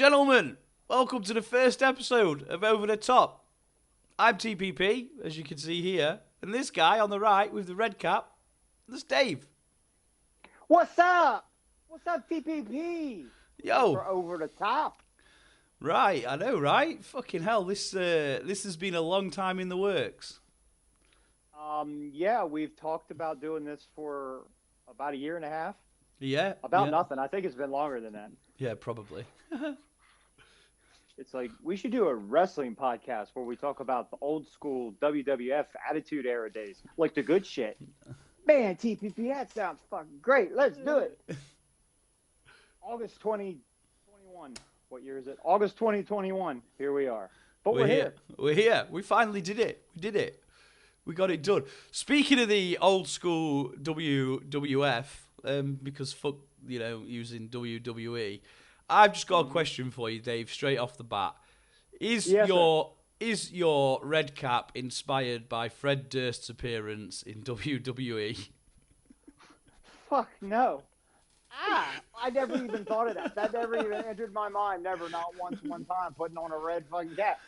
gentlemen, welcome to the first episode of Over the Top. I'm TPP, as you can see here, and this guy on the right with the red cap, that's Dave. What's up? What's up, TPP? Yo. For Over the Top. Right, I know, right? Fucking hell, this has been a long time in the works. Yeah, we've talked about doing this for about a year and a half. Yeah. About nothing. I think it's been longer than that. Yeah, probably. It's like we should do a wrestling podcast where we talk about the old school WWF Attitude Era days, like the good shit. Man, TPP, that sounds fucking great. Let's do it. August 2021. What year is it? August 2021. Here we are. But we're here. We're here. We finally did it. We did it. We got it done. Speaking of the old school WWF, because fuck, using WWE, I've just got a question for you, Dave, straight off the bat. Is your red cap inspired by Fred Durst's appearance in WWE? Fuck no. I never even thought of that. That never even entered my mind. Never, not once, one time, putting on a red fucking cap.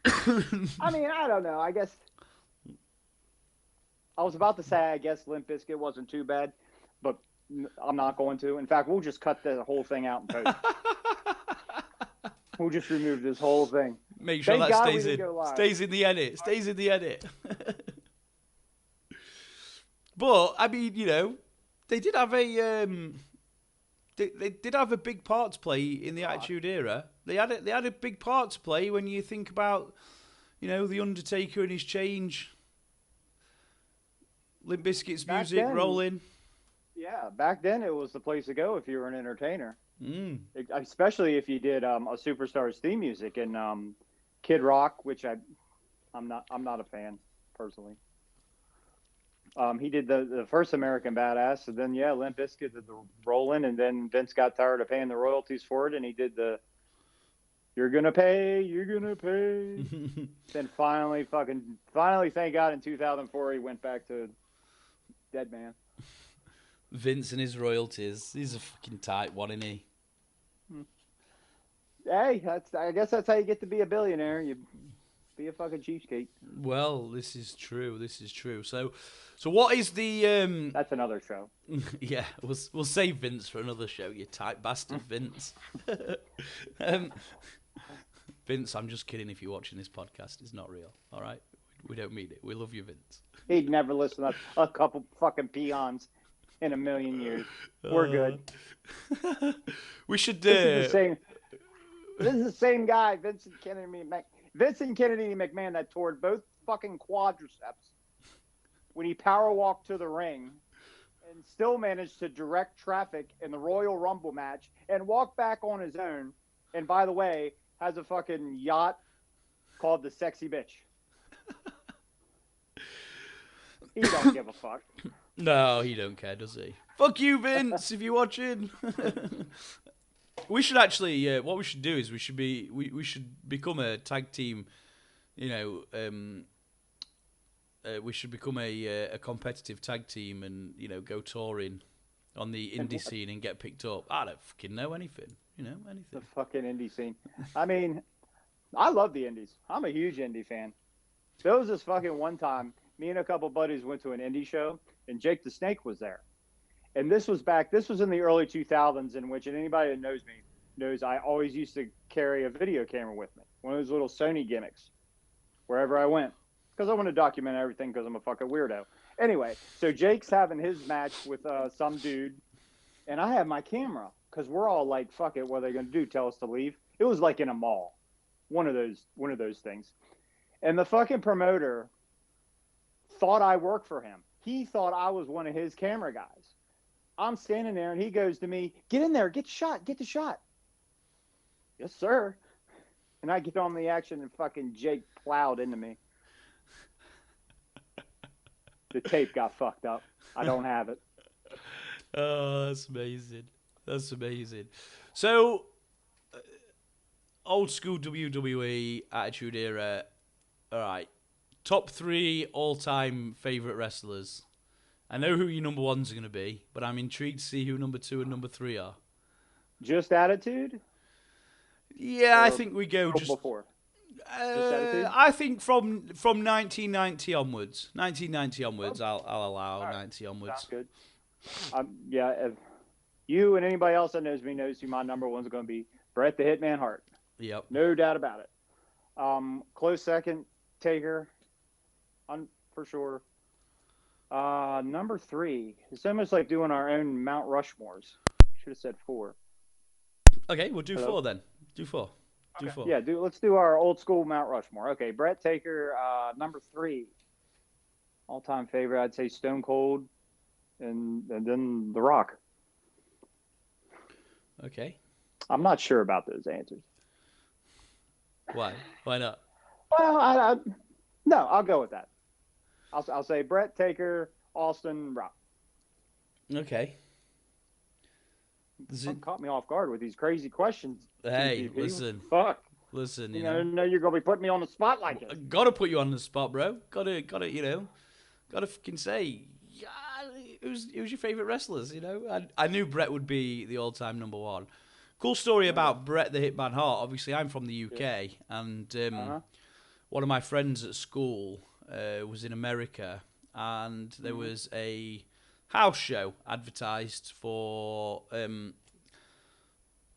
I mean, I don't know. I guess I was about to say, I guess Limp Bizkit wasn't too bad, but I'm not going to. In fact, we'll just cut the whole thing out and post. We'll just remove this whole thing. Make sure that stays in the edit. Stays in the edit. But I mean, they did have a they did have a big part to play in the Attitude Era. They had a big part to play when you think about, the Undertaker and his change. Limp Bizkit's music rolling. Yeah, back then it was the place to go if you were an entertainer. Especially if you did a Superstar's theme music and Kid Rock, which I'm not a fan personally. He did the first American Badass, and then Limp Bizkit did the Rollin', and then Vince got tired of paying the royalties for it, and he did the You're gonna pay. Then finally, thank God, in 2004 he went back to Dead Man. Vince and his royalties. He's a fucking tight one, isn't he? Hey, I guess that's how you get to be a billionaire. You be a fucking cheapskate. Well, this is true. So what is the? That's another show. Yeah, we'll save Vince for another show. You tight bastard, Vince. Vince, I'm just kidding. If you're watching this podcast, it's not real. All right, we don't mean it. We love you, Vince. He'd never listen to a couple fucking peons in a million years. We're good. We should. This is the same guy, Vincent Kennedy McMahon, that tore both fucking quadriceps when he power walked to the ring and still managed to direct traffic in the Royal Rumble match and walk back on his own. And by the way, has a fucking yacht called the Sexy Bitch. He don't give a fuck. No, he don't care, does he? Fuck you, Vince, if you're watching. We should actually, what we should do is we should become a tag team. We should become a competitive tag team and go touring on the indie scene and get picked up. I don't fucking know anything. Anything. The fucking indie scene. I mean, I love the indies. I'm a huge indie fan. There was this fucking one time, me and a couple buddies went to an indie show, and Jake the Snake was there. And this was in the early 2000s, in which, and anybody that knows me knows I always used to carry a video camera with me. One of those little Sony gimmicks, wherever I went. Because I want to document everything because I'm a fucking weirdo. Anyway, so Jake's having his match with some dude, and I have my camera. Because we're all like, fuck it, what are they going to do? Tell us to leave? It was like in a mall. One of those things. And the fucking promoter thought I worked for him. He thought I was one of his camera guys. I'm standing there, and he goes to me, get in there, get the shot. Yes, sir. And I get on the action, and fucking Jake plowed into me. The tape got fucked up. I don't have it. Oh, that's amazing. That's amazing. So, old school WWE Attitude Era. All right. Top 3 all-time favourite wrestlers. I know who your number ones are going to be, but I'm intrigued to see who number 2 and number 3 are. Just Attitude? Yeah, I Or think we go just before. Attitude? I think from 1990 onwards. 1990 onwards, I'll allow Right. 90 onwards. Sounds good. Yeah, if you and anybody else that knows me knows who my number one's going to be, Bret the Hitman Hart. Yep. No doubt about it. Close second, Taker, for sure. Number 3. It's almost like doing our own Mount Rushmores. Should have said 4. Okay, we'll do 4 then. Do 4. Do Okay. 4. Yeah, let's do our old school Mount Rushmore. Okay, Bret, Taker, number 3. All-time favorite, I'd say Stone Cold, and then The Rock. Okay. I'm not sure about those answers. Why? Why not? Well, no, I'll go with that. I'll say Bret, Taker, Austin, Rock. Okay. Caught me off guard with these crazy questions. Hey, TPP. listen. Fuck. Listen, I know you're gonna be putting me on the spot like this. Gotta put you on the spot, bro. Gotta, gotta fucking say, yeah, who's your favorite wrestlers? I knew Bret would be the all-time number 1. Cool story about Bret the Hitman Hart. Obviously, I'm from the UK, and one of my friends at school was in America, and there was a house show advertised for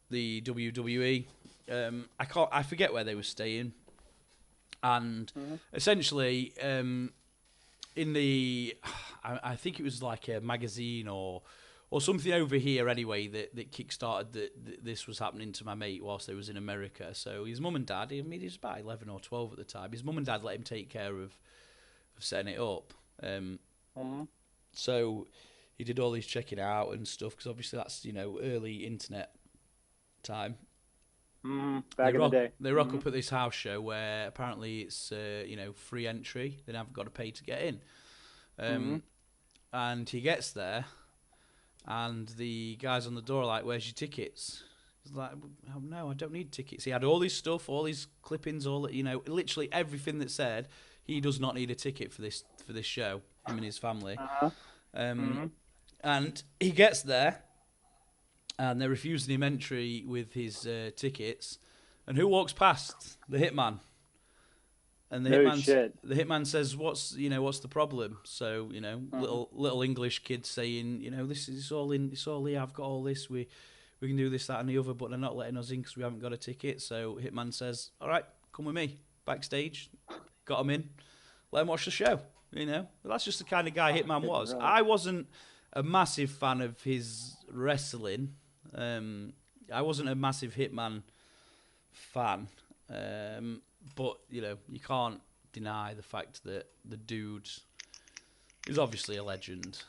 the WWE. I forget where they were staying, and essentially in the I think it was like a magazine or something over here anyway that kick-started that this was happening to my mate whilst they was in America. So his mum and dad, I mean he was about 11 or 12 at the time, his mum and dad let him take care of setting it up. So he did all his checking out and stuff, because obviously that's early internet time. Back in the day. They rock up at this house show where apparently it's free entry. They haven't got to pay to get in. And he gets there, and the guys on the door are like, "Where's your tickets?" He's like, "Oh, no, I don't need tickets." He had all his stuff, all his clippings, all literally everything that said he does not need a ticket for this show. Him and his family. And he gets there, and they're refusing him entry with his tickets. And who walks past? The Hitman. And the Hitman says, "What's the problem?" So little English kid saying, "This is all in. It's all here. I've got all this. We can do this, that, and the other, but they're not letting us in because we haven't got a ticket." So Hitman says, "All right, come with me backstage." Got him in. Let him watch the show. That's just the kind of guy Hitman was. I wasn't a massive fan of his wrestling. I wasn't a massive Hitman fan. But, you can't deny the fact that the dude is obviously a legend.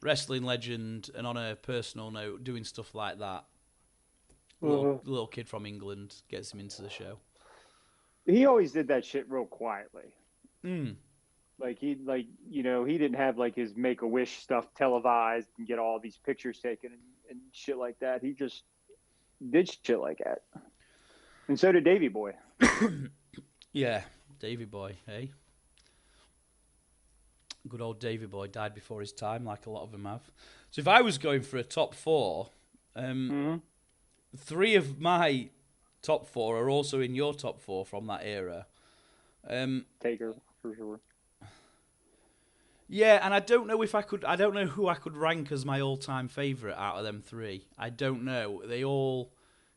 Wrestling legend, and on a personal note, doing stuff like that. Little kid from England gets him into the show. He always did that shit real quietly. Like he didn't have like his Make-A-Wish stuff televised and get all these pictures taken and shit like that. He just did shit like that. And so did Davey Boy. Yeah, Davey Boy, hey? Good old Davey Boy died before his time, like a lot of them have. So if I was going for a top 4, 3 of my top 4 are also in your top 4 from that era. Taker, for sure. Yeah, and I don't know who I could rank as my all-time favourite out of them 3. I don't know. They all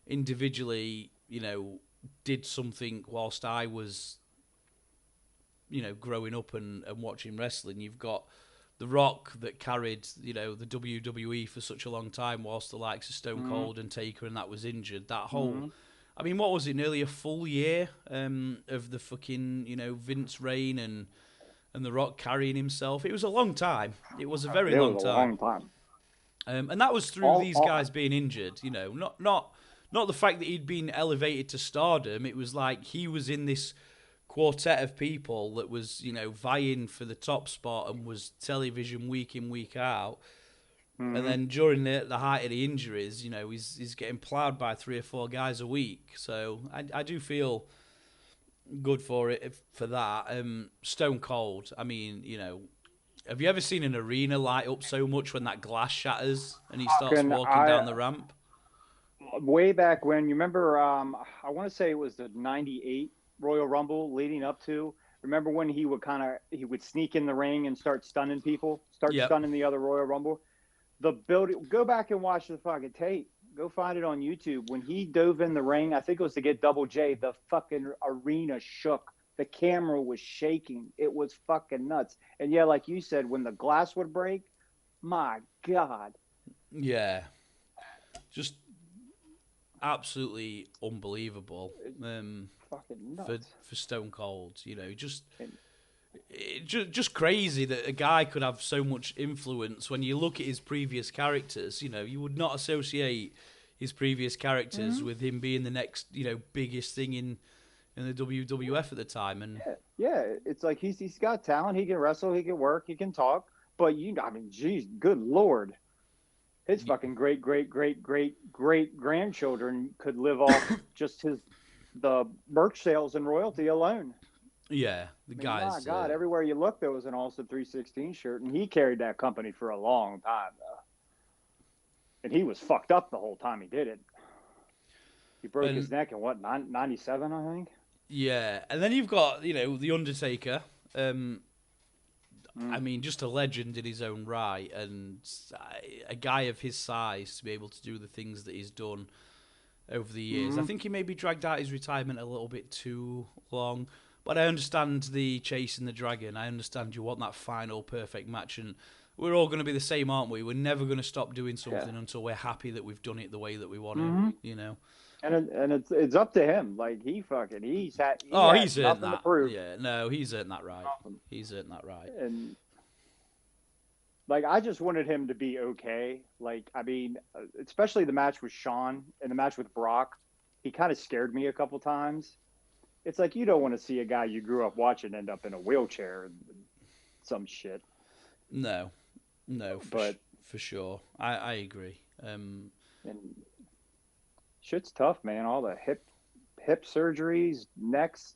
individually, did something whilst I was, growing up and watching wrestling. You've got The Rock that carried, the WWE for such a long time whilst the likes of Stone Cold and Taker and that was injured. That whole... I mean, what was it? Nearly a full year of the fucking, Vince reign and The Rock carrying himself. It was a long time. It was a very long time. And that was through these guys being injured. Not the fact that he'd been elevated to stardom. It was like he was in this quartet of people that was, vying for the top spot and was television week in, week out. And then during the height of the injuries, he's getting ploughed by 3 or 4 guys a week. So I do feel good for that. Stone Cold, I mean, have you ever seen an arena light up so much when that glass shatters and he starts walking down the ramp? way back when, you remember, I want to say it was the 98 Royal Rumble leading up to. Remember when he would sneak in the ring and start stunning people, start Yep. stunning the other Royal Rumble? Go back and watch the fucking tape. Go find it on YouTube. When he dove in the ring, I think it was to get Double J, the fucking arena shook. The camera was shaking. It was fucking nuts. And yeah, like you said, when the glass would break, my God. Yeah. Just absolutely unbelievable. Fucking nuts. For Stone Cold, just crazy that a guy could have so much influence. When you look at his previous characters, you would not associate his previous characters with him being the next, biggest thing in the WWF at the time. And yeah, it's like he's got talent. He can wrestle. He can work. He can talk. But geez, good Lord. His fucking great grandchildren could live off just the merch sales and royalty alone. Yeah, guys. My God, everywhere you look, there was an Austin 316 shirt, and he carried that company for a long time, though. And he was fucked up the whole time he did it. He broke his neck in 97, I think. Yeah, and then you've got the Undertaker. I mean, just a legend in his own right, and a guy of his size to be able to do the things that he's done over the years. I think he maybe dragged out his retirement a little bit too long, but I understand the chasing the dragon. I understand you want that final perfect match, and we're all going to be the same, aren't we? We're never going to stop doing something until we're happy that we've done it the way that we want to, And it's up to him. Like he's he's earned nothing that. to prove. Yeah, no, he's earned that right. He's earned that right. And like I just wanted him to be okay. Like I mean, especially the match with Shawn and the match with Brock, he kind of scared me a couple times. It's like you don't want to see a guy you grew up watching end up in a wheelchair and some shit. No, for sure, I agree. And shit's tough, man. All the hip surgeries, necks.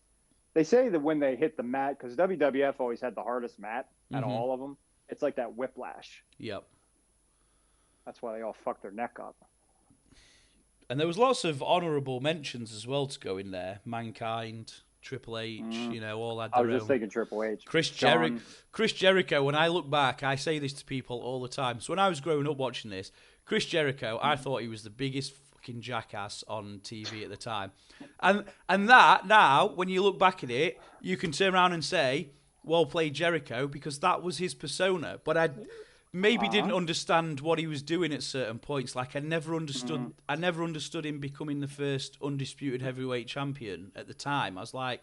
They say that when they hit the mat, because WWF always had the hardest mat out of all of them. It's like that whiplash. Yep. That's why they all fuck their neck up. And there was lots of honourable mentions as well to go in there. Mankind, Triple H, all had their own. I was just thinking Triple H. Chris Jericho, when I look back, I say this to people all the time. So when I was growing up watching this, Chris Jericho, I thought he was the biggest fucking jackass on TV at the time. And that, now, when you look back at it, you can turn around and say, well played Jericho, because that was his persona. But I maybe didn't understand what he was doing at certain points. Like I never understood him becoming the first undisputed heavyweight champion at the time. I was like,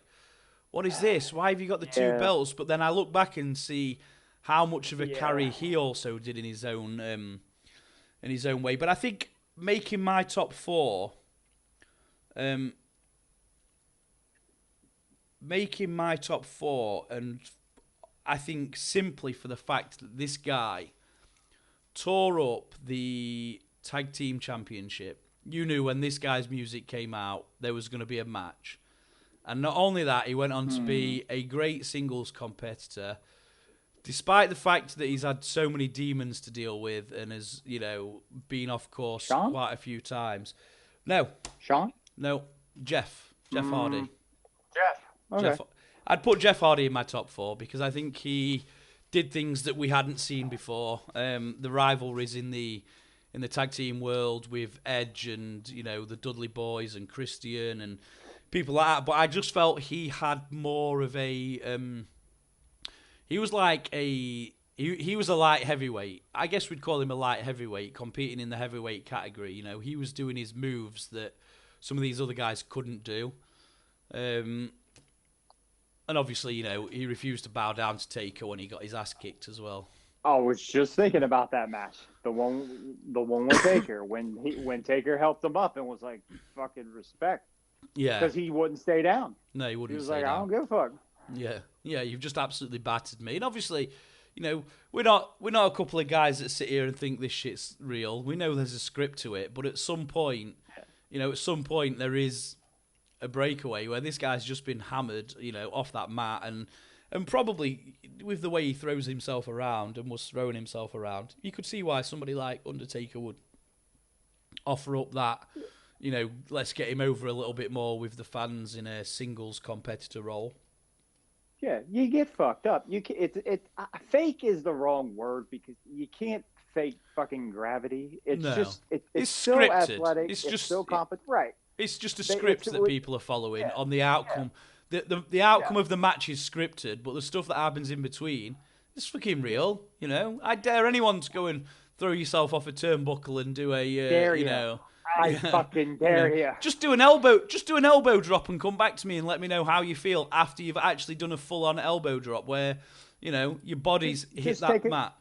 what is this? Why have you got the two belts? But then I look back and see how much of a carry he also did in his own way. But I think making my top four, and I think simply for the fact that this guy tore up the tag team championship. You knew when this guy's music came out, there was going to be a match. And not only that, he went on to be a great singles competitor, despite the fact that he's had so many demons to deal with and has, been off course quite a few times. No. Shawn? No. Jeff Hardy. Jeff. Okay. I'd put Jeff Hardy in my top four because I think he did things that we hadn't seen before. The rivalries in the tag team world with Edge and the Dudley Boys and Christian and people like that. But I just felt he had more of a. He was like he was a light heavyweight. I guess we'd call him a light heavyweight, competing in the heavyweight category. He was doing his moves that some of these other guys couldn't do. And obviously, he refused to bow down to Taker when he got his ass kicked as well. I was just thinking about that match, the one with Taker, when Taker helped him up and was like, "Fucking respect," because he wouldn't stay down. No, he wouldn't. He was stay like, down. "I don't give a fuck." Yeah, you've just absolutely battered me. And obviously, we're not a couple of guys that sit here and think this shit's real. We know there's a script to it, but at some point, there is a breakaway where this guy's just been hammered, off that mat, and probably with the way he throws himself around and was throwing himself around, you could see why somebody like Undertaker would offer up that let's get him over a little bit more with the fans in a singles competitor role. Yeah, you get fucked up. Fake is the wrong word because you can't fake fucking gravity. It's just it's so scripted. Athletic. It's just so competent. Right. It's just a script that people are following on the outcome. Yeah. The outcome of the match is scripted, but the stuff that happens in between is fucking real. I dare anyone to go and throw yourself off a turnbuckle and do a I fucking dare you. Just do an elbow drop and come back to me and let me know how you feel after you've actually done a full-on elbow drop where, your body's hit that mat.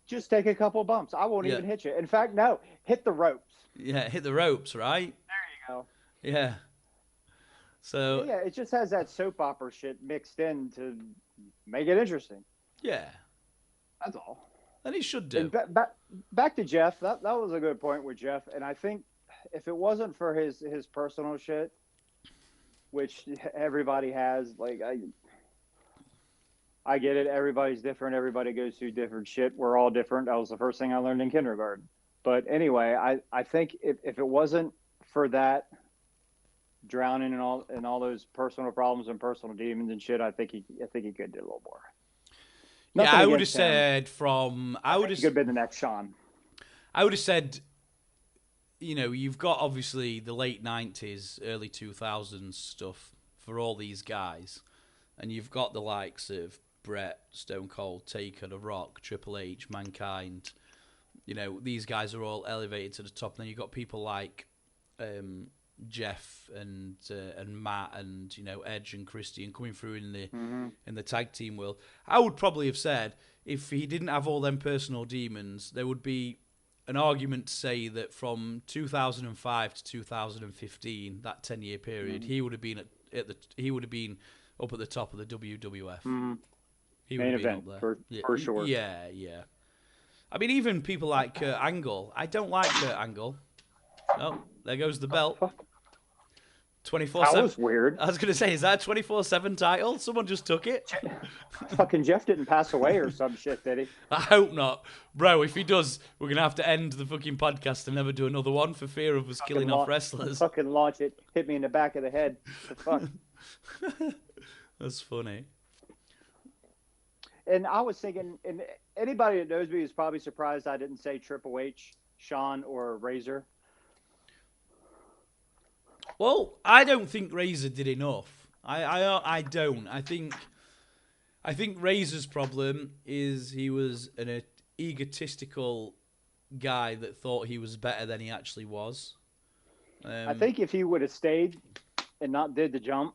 Just take a couple bumps. I won't even hit you. In fact, no, hit the ropes. Yeah, hit the ropes, right? There you go. Yeah. So yeah, it just has that soap opera shit mixed in to make it interesting. Yeah. That's all. And he should do. Back to Jeff. That was a good point with Jeff. And I think if it wasn't for his personal shit, which everybody has, like I get it. Everybody's different. Everybody goes through different shit. We're all different. That was the first thing I learned in kindergarten. But anyway, I think if it wasn't for that drowning in all those personal problems and personal demons and shit, I think he could do a little more. Yeah, I would have said I would have could have been the next Sean. I would have said, you've got obviously the late 90s, early 2000s stuff for all these guys, and you've got the likes of Bret, Stone Cold, Taker, The Rock, Triple H, Mankind. These guys are all elevated to the top. And then you've got people like Jeff and Matt and Edge and Christian coming through in the tag team world. I would probably have said if he didn't have all them personal demons, there would be an argument to say that from 2005 to 2015, that 10-year period, he would have been up at the top of the WWF. He would have been up there for sure. Yeah. I mean, even people like Kurt Angle. I don't like Kurt Angle. Oh, there goes the belt. 24/7. That was weird. I was going to say, is that a 24/7 title? Someone just took it. Fucking Jeff didn't pass away or some shit, did he? I hope not. Bro, if he does, we're going to have to end the fucking podcast and never do another one for fear of us killing off wrestlers. Fucking launch it. Hit me in the back of the head. The fuck? That's funny. And I was thinking, and anybody that knows me is probably surprised I didn't say Triple H, Shawn, or Razor. Well, I don't think Razor did enough. I don't. I think Razor's problem is he was an egotistical guy that thought he was better than he actually was. I think if he would have stayed and not did the jump,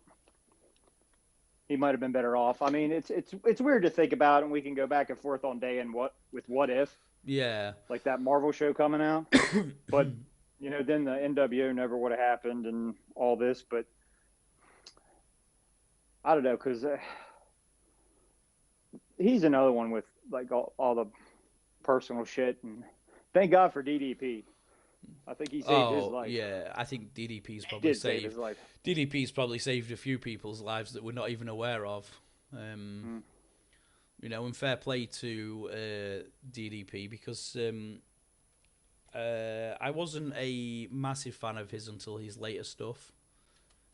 he might have been better off. I mean, it's weird to think about, and we can go back and forth on day and what if. Yeah. Like that Marvel show coming out, but. Then the NWO never would have happened and all this, but I don't know, because he's another one with like all the personal shit, and thank God for DDP. I think he saved his life. Yeah, I think DDP's probably saved his life. DDP's probably saved a few people's lives that we're not even aware of. And fair play to DDP because. I wasn't a massive fan of his until his later stuff.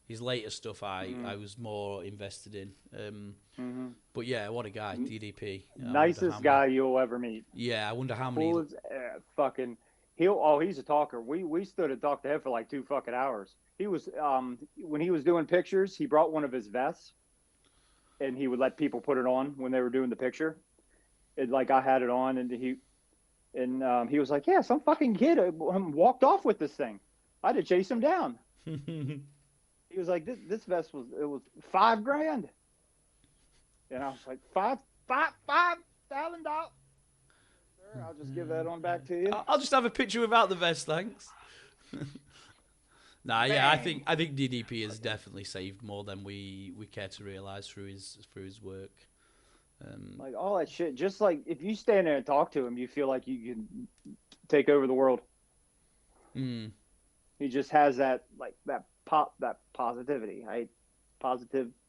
His later stuff, I was more invested in. But yeah, what a guy, DDP. Nicest guy you'll ever meet. Yeah, I wonder how many. Cool as, he's a talker. We stood and talked to him for like 2 fucking hours. He was when he was doing pictures, he brought one of his vests, and he would let people put it on when they were doing the picture. I had it on, and he was like, yeah, some fucking kid walked off with this thing. I had to chase him down. He was like, this vest was $5,000. And I was like, $5,000. Sir, I'll just give that on back to you. I'll just have a picture without the vest, thanks. Yeah, I think DDP has definitely saved more than we care to realize through his work. Like all that shit, just like if you stand there and talk to him, you feel like you can take over the world. He just has that positivity.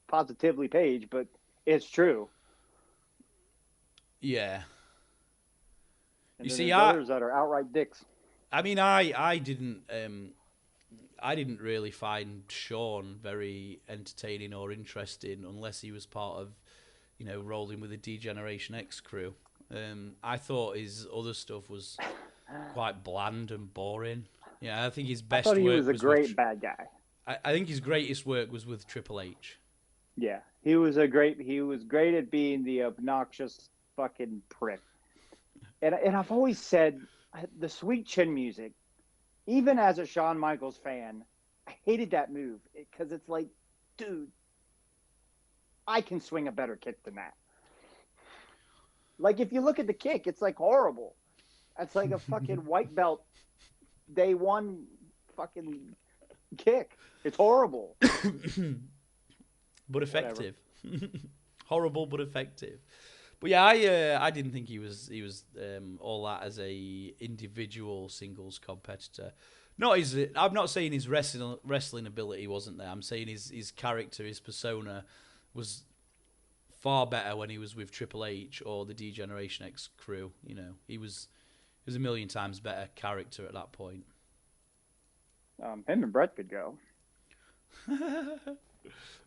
Positively page, but it's true. Yeah. And others that are outright dicks. I mean, I didn't I didn't really find Sean very entertaining or interesting unless he was part of, rolling with the D-Generation X crew. I thought his other stuff was quite bland and boring. Yeah, I think his best I thought he work was a great bad guy. I think his greatest work was with Triple H. Yeah, he was great at being the obnoxious fucking prick. And I've always said the sweet chin music, even as a Shawn Michaels fan, I hated that move because it's like, dude, I can swing a better kick than that. Like, if you look at the kick, it's like horrible. It's like a fucking white belt day one fucking kick. It's horrible. But effective. Horrible but effective. But yeah, I didn't think he was all that as a individual singles competitor. I'm not saying his wrestling ability wasn't there. I'm saying his character, his persona was far better when he was with Triple H or the D-Generation X crew. He was a million times better character at that point. Him and Bret could go.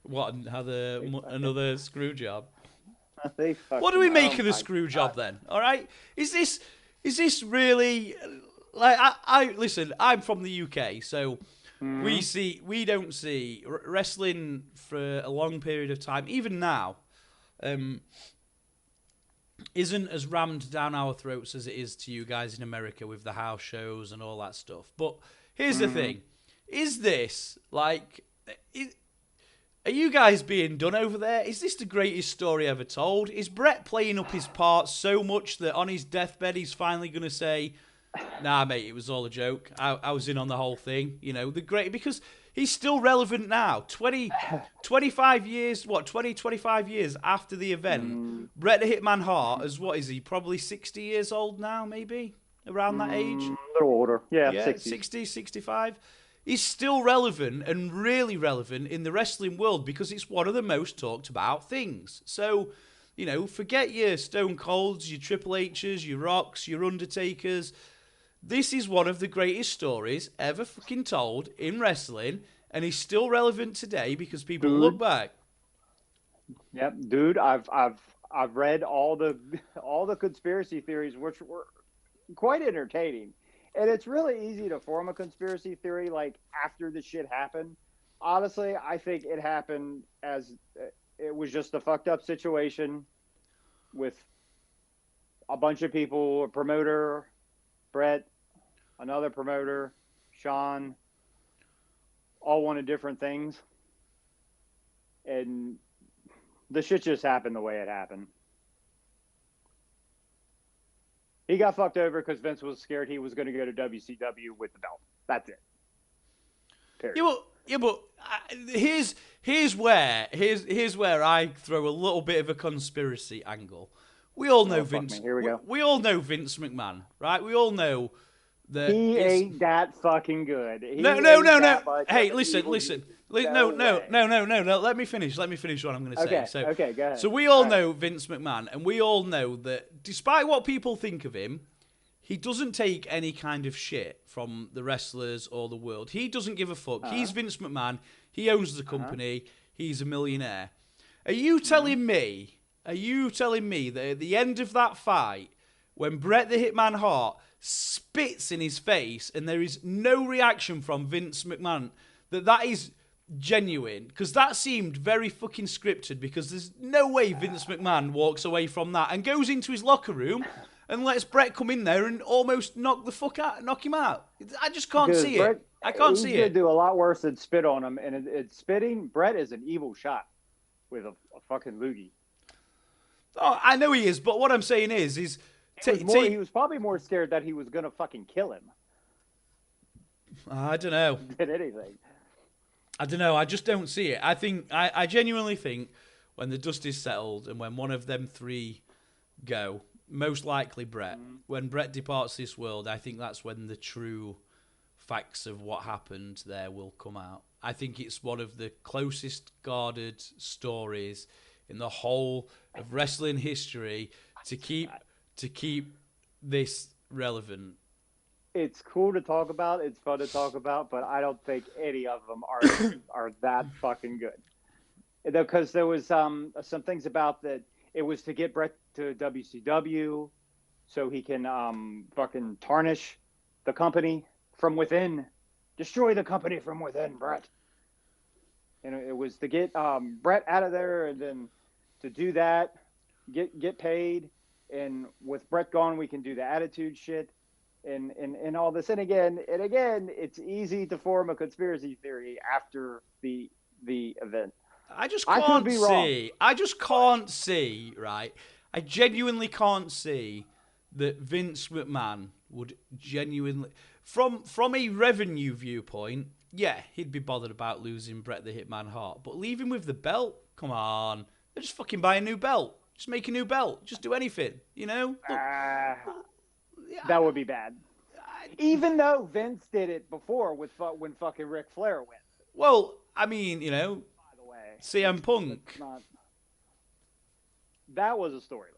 What? Another screw job? What do we make of the screw job then? All right, is this really like I listen? I'm from the UK, so we don't see wrestling for a long period of time. Even now, isn't as rammed down our throats as it is to you guys in America with the house shows and all that stuff. But here's the thing: is this like? Are you guys being done over there? Is this the greatest story ever told? Is Bret playing up his part so much that on his deathbed he's finally going to say, nah, mate, it was all a joke. I was in on the whole thing. Because he's still relevant now. 25 years after the event. Bret the Hitman Hart what is he, probably 60 years old now, maybe? Around that age? A little older. Yeah, 60, 65. He's still relevant and really relevant in the wrestling world because it's one of the most talked about things. So, forget your Stone Colds, your Triple H's, your Rocks, your Undertakers. This is one of the greatest stories ever fucking told in wrestling, and he's still relevant today because people look back. Yep, dude, I've read all the conspiracy theories, which were quite entertaining. And it's really easy to form a conspiracy theory like after the shit happened. Honestly, I think it happened as it was just a fucked up situation with a bunch of people, a promoter, Bret, another promoter, Sean, all wanted different things. And the shit just happened the way it happened. He got fucked over because Vince was scared he was going to go to WCW with the belt. That's it. Period. Yeah, but here's where I throw a little bit of a conspiracy angle. We all know Vince. Here we go. We all know Vince McMahon, right? We all know that he ain't that fucking good. No. Hey, listen. No. Let me finish what I'm going to say. Okay, go ahead. So we all know Vince McMahon, and we all know that despite what people think of him, he doesn't take any kind of shit from the wrestlers or the world. He doesn't give a fuck. He's Vince McMahon. He owns the company. He's a millionaire. Are you telling me that at the end of that fight, when Bret the Hitman Hart spits in his face and there is no reaction from Vince McMahon, that is genuine? Because that seemed very fucking scripted, because there's no way Vince McMahon walks away from that and goes into his locker room and lets Bret come in there and almost knock him out. I just can't see it. I can't see it. He's going to do a lot worse than spit on him. And it's spitting. Bret is an evil shot with a fucking loogie. Oh, I know he is, but what I'm saying is he was probably more scared that he was going to fucking kill him. I don't know. Did anything. I don't know. I just don't see it. I genuinely think when the dust is settled and when one of them three go, most likely Bret, when Bret departs this world, I think that's when the true facts of what happened there will come out. I think it's one of the closest guarded stories in the whole of wrestling history to keep this relevant. it's cool to talk about. It's fun to talk about, but I don't think any of them are that fucking good. Because there was some things about that. It was to get Bret to WCW, so he can fucking tarnish the company from within, destroy the company from within, Bret. And it was to get Bret out of there, and then to do that, get paid, and with Bret gone, we can do the attitude shit, and all this. And again, it's easy to form a conspiracy theory after the event. I just I could can't be wrong. see. I just can't see, right? I genuinely can't see that Vince McMahon would genuinely, from a revenue viewpoint, yeah, he'd be bothered about losing Bret the Hitman Hart, but leave him with the belt. Come on, just fucking buy a new belt. Just make a new belt. Just do anything, you know? Look, That would be bad. Even though Vince did it before with when fucking Ric Flair went. well, I mean, you know, By the way, CM Punk. That was a storyline.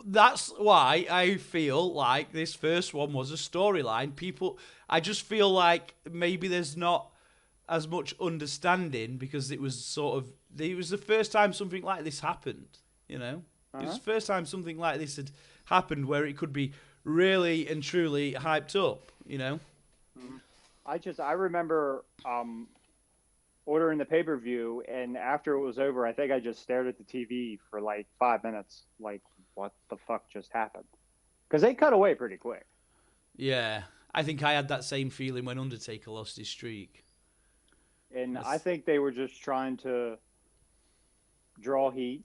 That's why I feel like this first one was a storyline. I just feel like maybe there's not as much understanding because it was the first time something like this happened, you know? It was the first time something like this had happened where it could be really and truly hyped up, you know? I remember ordering the pay-per-view, and after it was over, I think I just stared at the TV for like 5 minutes, like, what the fuck just happened? Because they cut away pretty quick. Yeah. I think I had that same feeling when Undertaker lost his streak. And I think they were just trying to draw heat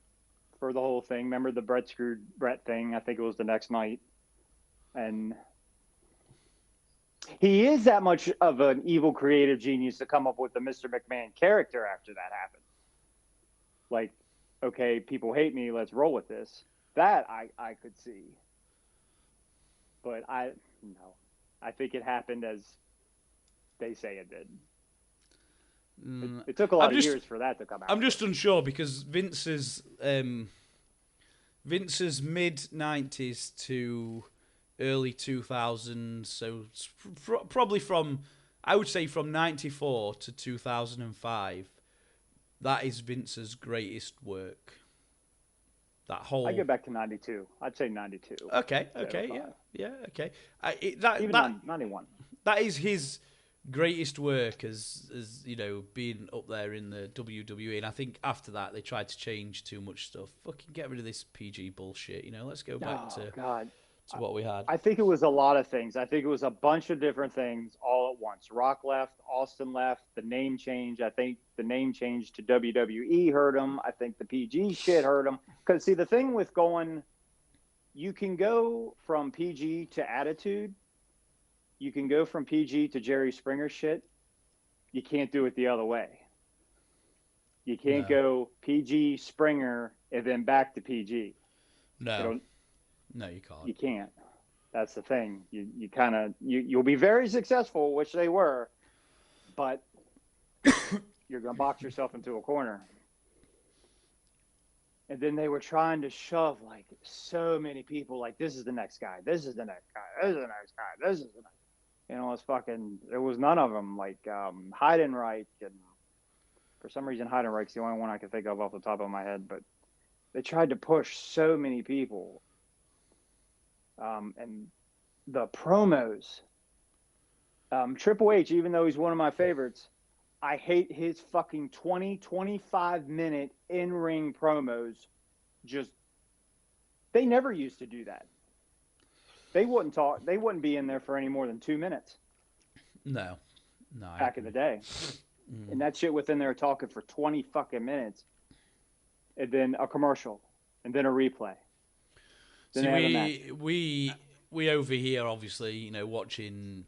for the whole thing. Remember the Bret screwed Bret thing? I think it was the next night. And he is that much of an evil creative genius to come up with the Mr. McMahon character after that happened. Like, okay, people hate me, let's roll with this. That I could see. But I think it happened as they say it did. It took a lot of years for that to come out. I'm just unsure because Vince's mid-90s to early 2000s, so probably I would say from 94 to 2005, that is Vince's greatest work. That whole... I get back to 92. I'd say 92. Okay, yeah, okay. Even 91. That is his greatest work as you know, being up there in the WWE, and I think after that they tried to change too much stuff. Fucking get rid of this PG bullshit, you know. Let's go back to what we had. I think it was a lot of things. I think it was a bunch of different things all at once. Rock left, Austin left, the name change. I think the name change to WWE hurt him. I think the PG shit hurt him. Because see, the thing with you can go from PG to Attitude. You can go from PG to Jerry Springer shit. You can't do it the other way. You can't go PG Springer and then back to PG. No, you can't. You can't. That's the thing. You kind of you'll be very successful, which they were, but you're gonna box yourself into a corner. And then they were trying to shove like so many people. Like, this is the next guy. This is the next guy. This is the next guy. This is the next. You know, there was none of them. Like Heidenreich, and for some reason Heidenreich's the only one I can think of off the top of my head. But they tried to push so many people. And the promos, Triple H, even though he's one of my favorites, I hate his fucking 25 minute in-ring promos. They never used to do that. They wouldn't talk. They wouldn't be in there for any more than 2 minutes. No. Back in the day. And that shit within there talking for 20 fucking minutes. And then a commercial. And then a replay. See, we over here, obviously, you know, watching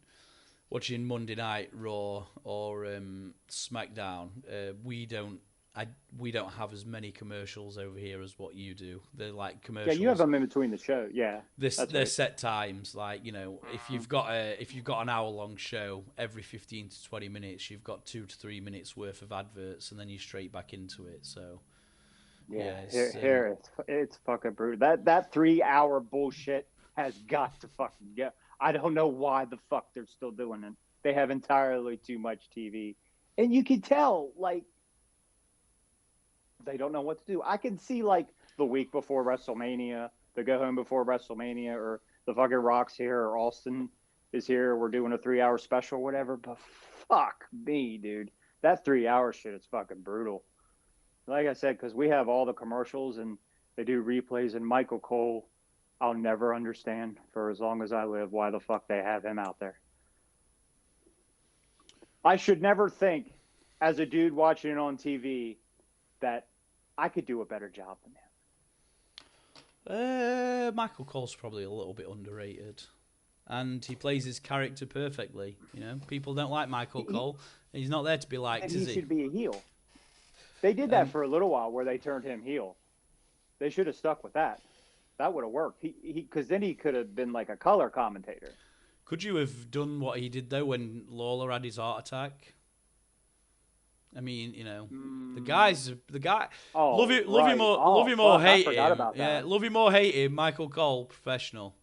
Monday Night Raw or SmackDown. We don't have as many commercials over here as what you do. They're like commercials. Yeah, you have them in between the show. Yeah, they're set times. Like, you know, if you've got an hour long show, every 15 to 20 minutes, you've got 2 to 3 minutes worth of adverts, and then you're straight back into it. So. Yeah, here it's fucking brutal. That 3 hour bullshit has got to fucking go. I don't know why the fuck they're still doing it. They have entirely too much TV. And you can tell, like, they don't know what to do. I can see, like, the week before WrestleMania, the go home before WrestleMania, or the fucking Rock's here, or Austin is here, we're doing a 3-hour special, whatever. But fuck me, dude. That 3-hour shit is fucking brutal. Like I said, because we have all the commercials and they do replays, and Michael Cole, I'll never understand for as long as I live why the fuck they have him out there. I should never think, as a dude watching it on TV, that I could do a better job than him. Michael Cole's probably a little bit underrated, and he plays his character perfectly. You know, people don't like Michael Cole. And he's not there to be liked, and is he he? should be a heel. They did that for a little while, where they turned him heel. They should have stuck with that. That would have worked. Because then he could have been like a color commentator. Could you have done what he did though when Lawler had his heart attack? I mean, you know, the guy. Oh, love him or hate him. Yeah, love him or hate him. Michael Cole, professional,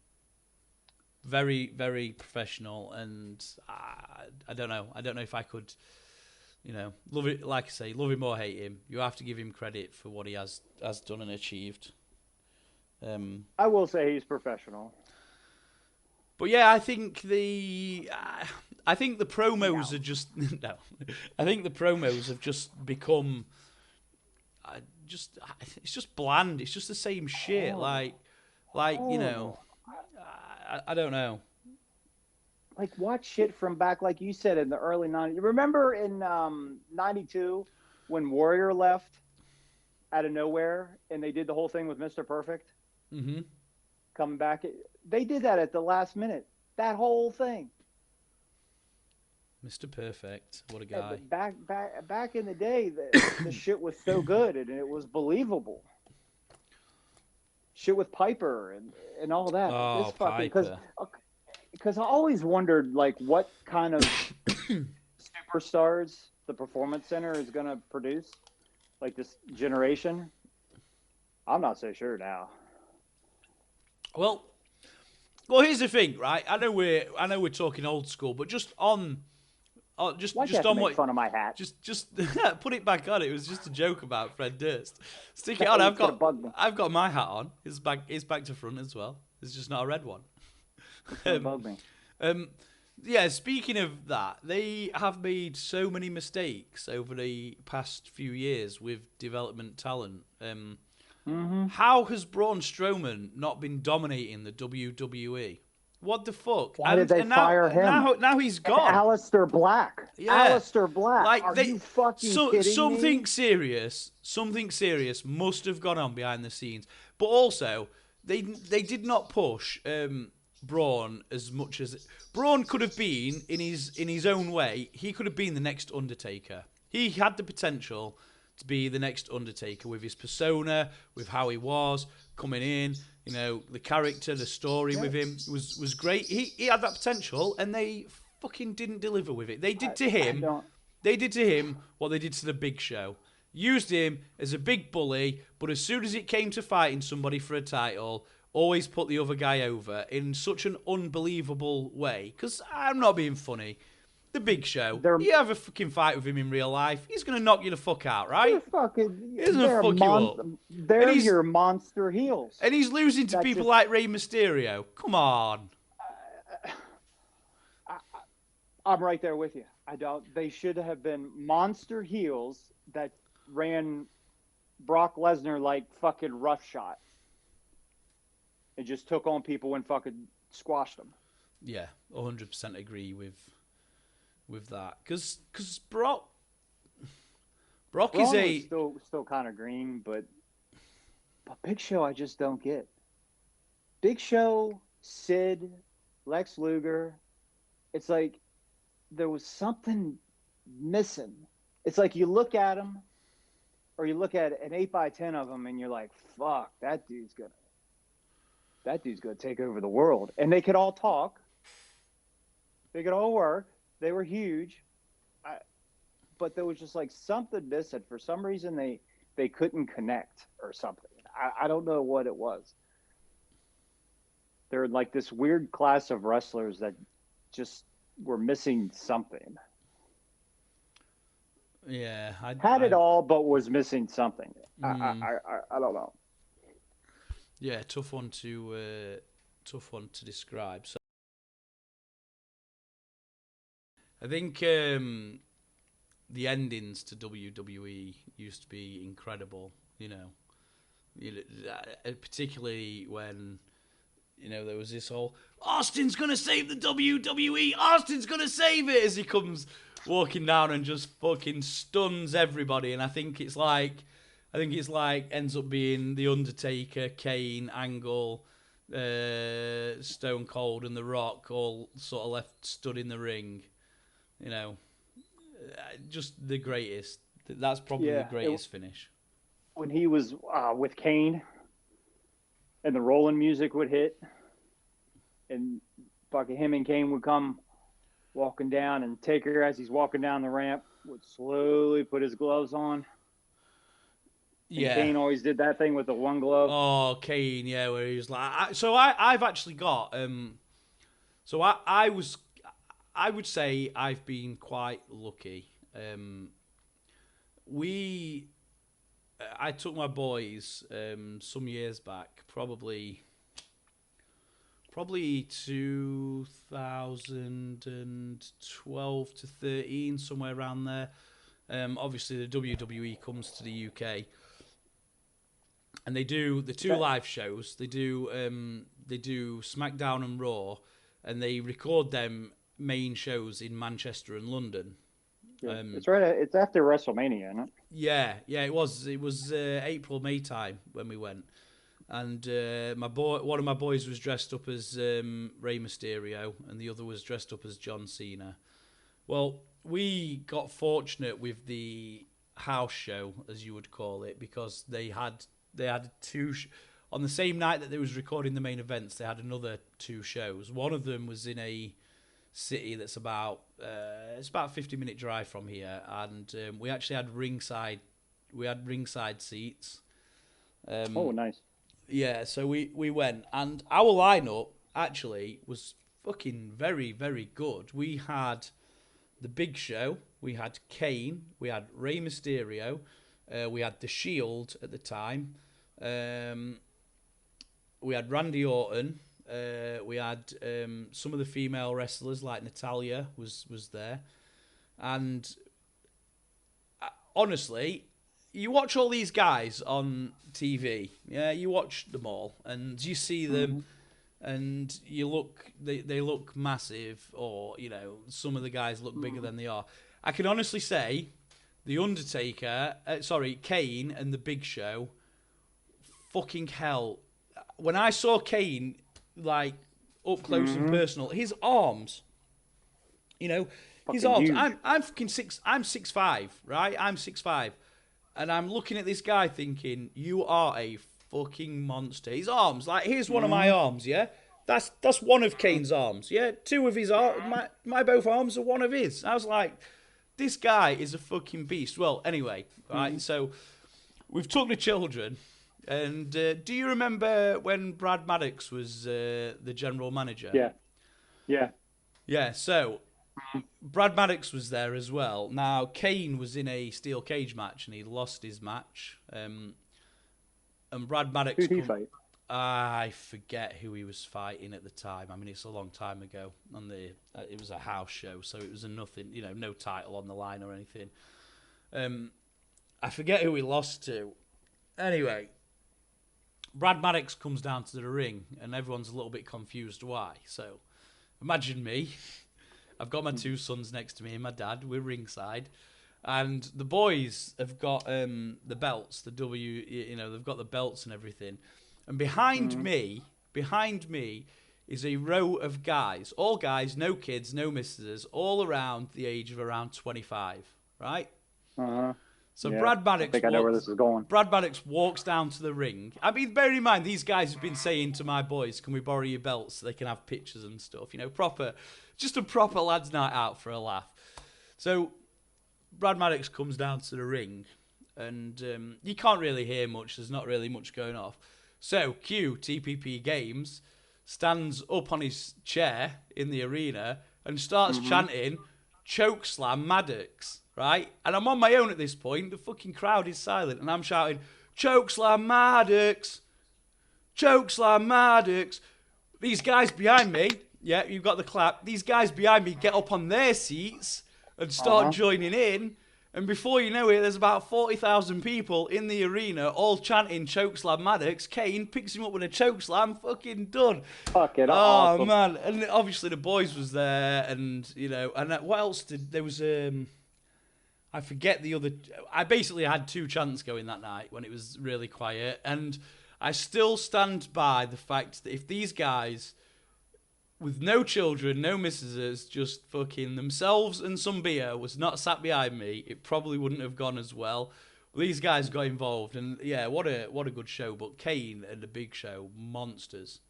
very, very professional, and I don't know. I don't know if I could, you know, love it. Like I say, love him or hate him, you have to give him credit for what he has done and achieved. I will say he's professional. But yeah, I think the promos are just no. I think the promos have just become it's just bland. It's just the same shit. Like you know, I don't know. Like, watch shit from back, like you said, in the early 90s. Remember in 92 when Warrior left out of nowhere and they did the whole thing with Mr. Perfect? Mm-hmm. Coming back. They did that at the last minute. That whole thing. Mr. Perfect. What a guy. Back in the day, the shit was so good and it was believable. Shit with Piper and all that. Oh, Piper. Because I always wondered, like, what kind of superstars the Performance Center is going to produce, like this generation. I'm not so sure now. Well, here's the thing, right? I know we're talking old school, but just on just on what fun of my hat. Just put it back on. It was just a joke about Fred Durst. Stick it on. I've got my hat on. It's back to front as well. It's just not a red one. Bug me. Yeah, speaking of that, they have made so many mistakes over the past few years with development talent. How has Braun Strowman not been dominating the WWE? What the fuck? Why did they fire him? Now he's gone. Aleister Black. Yeah. Aleister Black. Like, Are you fucking kidding me? Something serious must have gone on behind the scenes. But also, they did not push Braun as much as Braun could have been in his own way. He could have been the next Undertaker. He had the potential to be the next Undertaker with his persona, with how he was coming in. You know, the character, the story with him was great. He had that potential, and they fucking didn't deliver with it. They did to him what they did to the Big Show. Used him as a big bully, but as soon as it came to fighting somebody for a title, always put the other guy over in such an unbelievable way. Because I'm not being funny. The Big Show, you have a fucking fight with him in real life, he's going to knock you the fuck out, right? He's going to fuck you up. They're your monster heels. And he's losing to people like Rey Mysterio. Come on. I'm right there with you. They should have been monster heels that ran Brock Lesnar like fucking roughshod. And just took on people and fucking squashed them. Yeah, 100% agree with that, because Brock is still kind of green, but Big Show I just don't get. Big Show, Sid, Lex Luger, it's like there was something missing. It's like you look at them, or you look at an 8x10 of them, and you're like, "Fuck, that dude's gonna take over the world." And they could all talk, they could all work. They were huge, but there was just like something missing. For some reason, they couldn't connect or something. I don't know what it was. they're like this weird class of wrestlers that just were missing something. Yeah, Had it all, but was missing something. I don't know. Yeah, tough one to describe. So I think the endings to WWE used to be incredible. Particularly when there was this whole Austin's gonna save the WWE. Austin's gonna save it as he comes walking down and just fucking stuns everybody. And I think it's like ends up being the Undertaker, Kane, Angle, Stone Cold, and The Rock all sort of left stood in the ring. Just the greatest. That's probably the greatest finish. When he was with Kane, and the rolling music would hit, and fucking him and Kane would come walking down, and Taker, as he's walking down the ramp, would slowly put his gloves on. Yeah. And Kane always did that thing with the one glove. Oh, Kane, yeah, where he was like... I've actually got... I would say I've been quite lucky. I took my boys some years back, probably 2012 to 13, somewhere around there. Obviously, the WWE comes to the UK, and they do the two live shows. They do SmackDown and Raw, and they record them main shows in Manchester and London. Yeah, it's right. It's after WrestleMania, isn't it? Yeah, it was. It was April, May time when we went, and one of my boys was dressed up as Rey Mysterio, and the other was dressed up as John Cena. Well, we got fortunate with the house show, as you would call it, because they had two on the same night that they was recording the main events. They had another two shows. One of them was in a city that's about a 50-minute drive from here, and we actually had ringside seats. Oh, nice. Yeah, so we went, and our lineup actually was fucking very, very good. We had the Big Show, we had Kane, we had Rey Mysterio, we had The Shield at the time, we had Randy Orton. We had some of the female wrestlers like Natalya was there, and honestly, you watch all these guys on TV, yeah, you watch them all, and you see them, and you look, they look massive, or some of the guys look bigger than they are. I can honestly say, the Undertaker, Kane and the Big Show, fucking hell, when I saw Kane, like up close and personal, his arms, his arms. Huge. I'm fucking 6'5", right? I'm 6'5", and I'm looking at this guy thinking, you are a fucking monster. His arms, like, here's one of my arms, yeah. That's one of Kane's arms, yeah. Two of his arms, my both arms are one of his. I was like, this guy is a fucking beast. Well, anyway, right. So we've took the children. And do you remember when Brad Maddox was the general manager? Yeah. So Brad Maddox was there as well. Now Kane was in a steel cage match and he lost his match. And Brad Maddox. Who'd he fight? I forget who he was fighting at the time. I mean, it's a long time ago. It was a house show, so it was a nothing. No title on the line or anything. I forget who he lost to. Anyway. Brad Maddox comes down to the ring, and everyone's a little bit confused why. So, imagine me. I've got my two sons next to me and my dad. We're ringside. And the boys have got the belts, they've got the belts and everything. And behind me is a row of guys. All guys, no kids, no misses, all around the age of around 25, right? So yeah, Brad Maddox. I know where this is going. Brad Maddox walks down to the ring. I mean, bear in mind, these guys have been saying to my boys, "Can we borrow your belts so they can have pictures and stuff?" Just a proper lads' night out for a laugh. So Brad Maddox comes down to the ring, and you can't really hear much. There's not really much going off. So cue TPP Games. stands up on his chair in the arena and starts chanting, "Chokeslam Maddox," right? And I'm on my own at this point. The fucking crowd is silent, and I'm shouting, "Chokeslam Maddox! Chokeslam Maddox!" These guys behind me, yeah, you've got the clap. These guys behind me get up on their seats and start joining in. And before you know it, there's about 40,000 people in the arena all chanting "Chokeslam Maddox." Kane picks him up with a chokeslam, fucking done. Fucking Oh, awesome. man. And obviously the boys was there, and, and what else there was, I forget the other, I basically had 2 chants going that night when it was really quiet, and I still stand by the fact that if these guys, with no children, no missuses, just fucking themselves and some beer, was not sat behind me, it probably wouldn't have gone as well. These guys got involved, and yeah, what a good show. But Kane and the Big Show, monsters.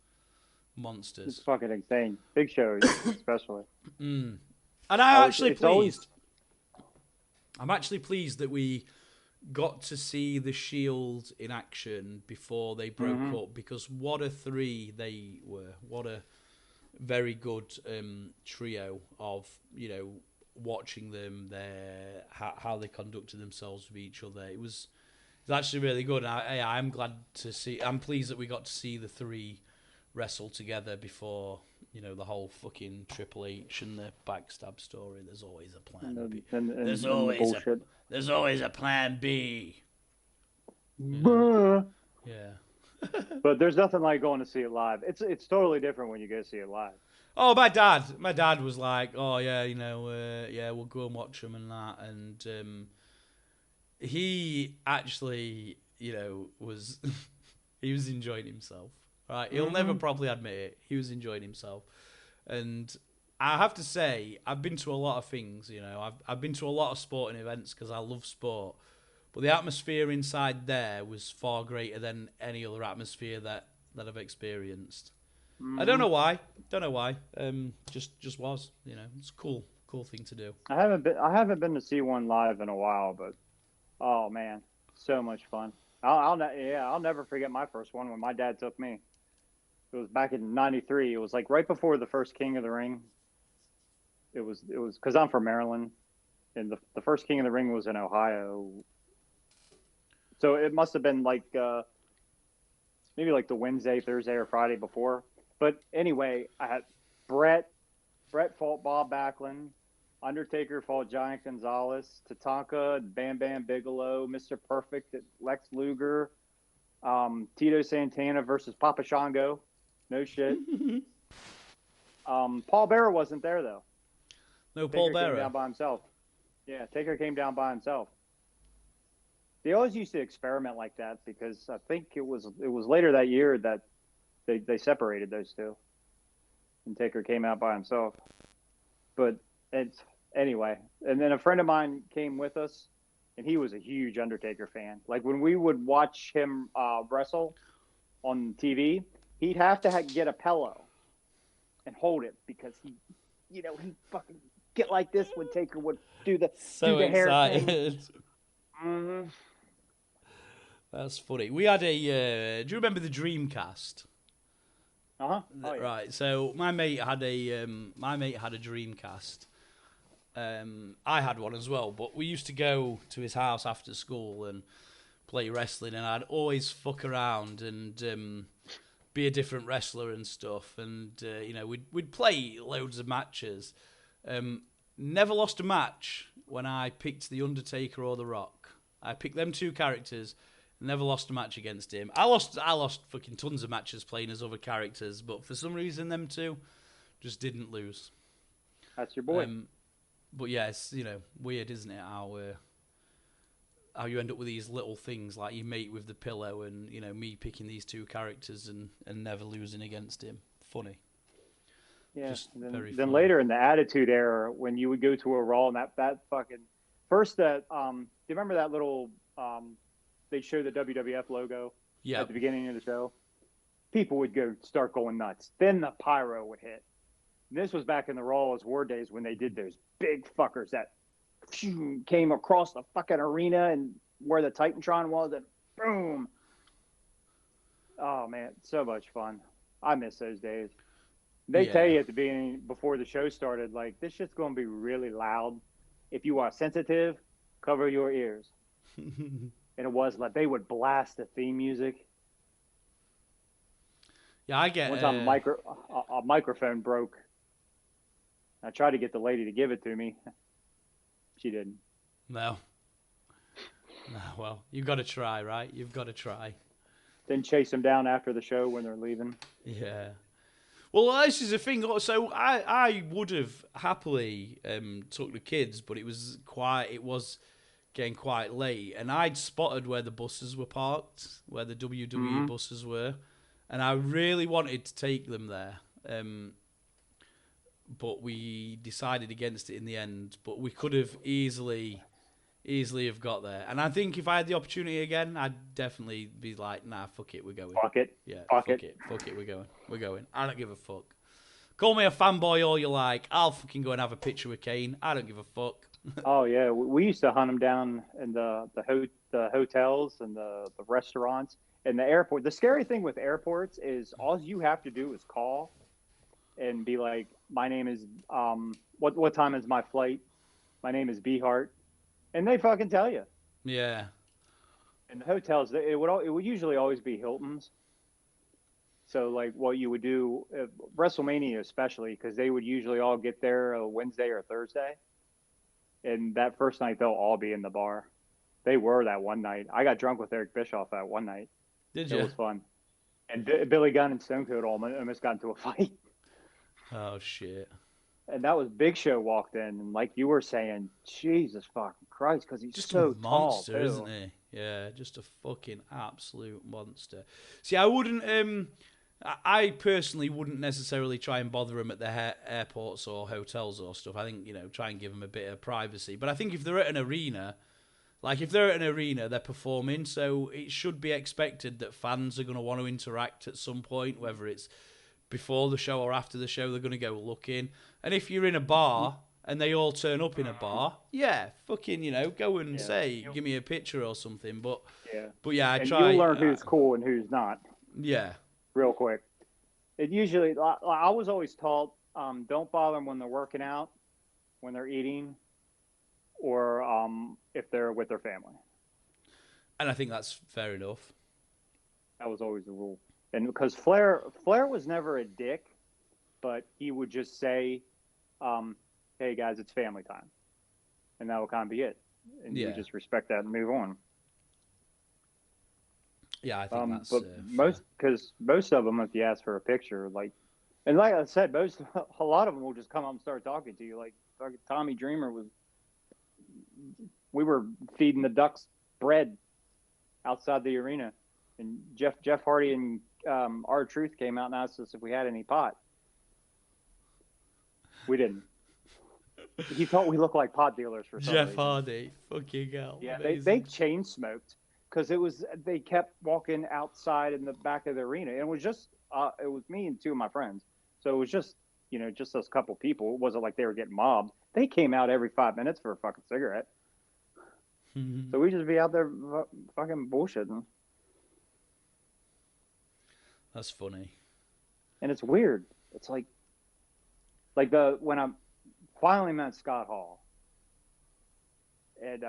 It's fucking insane. Big Show, especially. And I'm actually pleased. I'm actually pleased that we got to see the Shield in action before they broke up, because what a 3 they were. What a very good trio of, watching them, how they conducted themselves with each other. It was actually really good. I'm glad to see. I'm pleased that we got to see the 3 wrestle together before, the whole fucking Triple H and the backstab story. There's always a plan B. There's always a plan B. Yeah. But there's nothing like going to see it live. It's totally different when you go see it live. Oh, my dad was like, "Oh yeah, yeah, we'll go and watch them and that." And he actually, was he was enjoying himself. Right, he'll never probably admit it. He was enjoying himself, and I have to say, I've been to a lot of things. I've been to a lot of sporting events because I love sport. But the atmosphere inside there was far greater than any other atmosphere that I've experienced. I don't know why. Just was. It's a cool thing to do. I haven't been to see one live in a while, but oh man, so much fun. I'll never forget my first one when my dad took me. It was back in '93. It was like right before the first King of the Ring. It was because I'm from Maryland, and the first King of the Ring was in Ohio. So it must have been like maybe like the Wednesday, Thursday, or Friday before. But anyway, I had Bret fought Bob Backlund, Undertaker fought Giant Gonzalez, Tatanka, Bam Bam Bigelow, Mr. Perfect, Lex Luger, Tito Santana versus Papa Shango. No shit. Paul Bearer wasn't there though. No, Paul Bearer came down by himself. Yeah, Taker came down by himself. They always used to experiment like that because I think it was later that year that they separated those two, and Taker came out by himself. But anyway, and then a friend of mine came with us, and he was a huge Undertaker fan. Like when we would watch him wrestle on TV, he'd have to get a pillow and hold it because he fucking get like this when Taker would do the hair thing. Mm-hmm. That's funny. We had a. Do you remember the Dreamcast? Oh, yeah. Right. So my mate had a Dreamcast. I had one as well, but we used to go to his house after school and play wrestling, and I'd always fuck around and be a different wrestler and stuff, and we'd play loads of matches. Never lost a match when I picked the Undertaker or the Rock. I picked them 2 characters. Never lost a match against him. I lost fucking tons of matches playing as other characters, but for some reason them 2 just didn't lose. That's your boy. But yeah, it's weird, isn't it? How you end up with these little things like your mate with the pillow, and me picking these 2 characters and never losing against him. Funny. Yeah. Then later in the Attitude Era, when you would go to a Raw and that fucking first do you remember that little they show the WWF logo at the beginning of the show? People would start going nuts. Then the pyro would hit. And this was back in the Raw as War days when they did those big fuckers that came across the fucking arena and where the Titantron was, and boom. Oh man, so much fun. I miss those days. They tell Yeah. you at the beginning, before the show started, like, this shit's going to be really loud. If you are sensitive, cover your ears. And it was like they would blast the theme music. Yeah, I get. One time a microphone broke. I tried to get the lady to give it to me. She didn't. No. No, well, you've got to try, right? You've got to try. Then chase them down after the show when they're leaving. Yeah. Well, this is the thing. So I would have happily took the kids, but it was getting quite late, and I'd spotted where the buses were parked, where the WWE buses were, and I really wanted to take them there. But we decided against it in the end. But we could have easily have got there. And I think if I had the opportunity again, I'd definitely be like, nah, fuck it, we're going. Fuck it. Yeah, fuck it, we're going. We're going. I don't give a fuck. Call me a fanboy all you like. I'll fucking go and have a picture with Kane. I don't give a fuck. Oh yeah, we used to hunt them down in the hotels and the restaurants and the airport. The scary thing with airports is all you have to do is call and be like, my name is what time is my flight? My name is B Hart, and they fucking tell you. Yeah. And the hotels, it would usually always be Hilton's. So like what you would do, WrestleMania especially, because they would usually all get there a Wednesday or Thursday, and that first night they'll all be in the bar. They were that one night. I got drunk with Eric Bischoff that one night. Did you? It was fun. And Billy Gunn and Stone Cold almost got into a fight. Oh shit. And that was Big Show walked in, and like you were saying, Jesus fucking Christ, because he's just so a monster, tall, isn't he? Yeah, just a fucking absolute monster. See, I wouldn't. I personally wouldn't necessarily try and bother them at the airports or hotels or stuff. I think, try and give them a bit of privacy. But I think if they're at an arena, they're performing, so it should be expected that fans are going to want to interact at some point, whether it's before the show or after the show. They're going to go looking. And if you're in a bar and they all turn up in a bar, yeah, fucking, go and say, give me a picture or something. But yeah, I try. You'll learn who's cool and who's not. Yeah. Real quick. It usually, I was always taught, don't bother them when they're working out, when they're eating, or if they're with their family. And I think that's fair enough. That was always the rule. And because Flair was never a dick, but he would just say, hey guys, it's family time. And that would kind of be it. And you just respect that and move on. Yeah, I think that's. But most of them, if you ask for a picture, and like I said, a lot of them will just come up and start talking to you. Like Tommy Dreamer we were feeding the ducks bread outside the arena, and Jeff Hardy and R-Truth came out and asked us if we had any pot. We didn't. He thought we looked like pot dealers for some Jeff reason. Hardy, fucking hell. Yeah, they chain smoked. Because they kept walking outside in the back of the arena. And it was just, it was me and two of my friends. So it was just, just those couple people. It wasn't like they were getting mobbed. They came out every 5 minutes for a fucking cigarette. So we just be out there fucking bullshitting. That's funny. And it's weird. It's like when I finally met Scott Hall. And,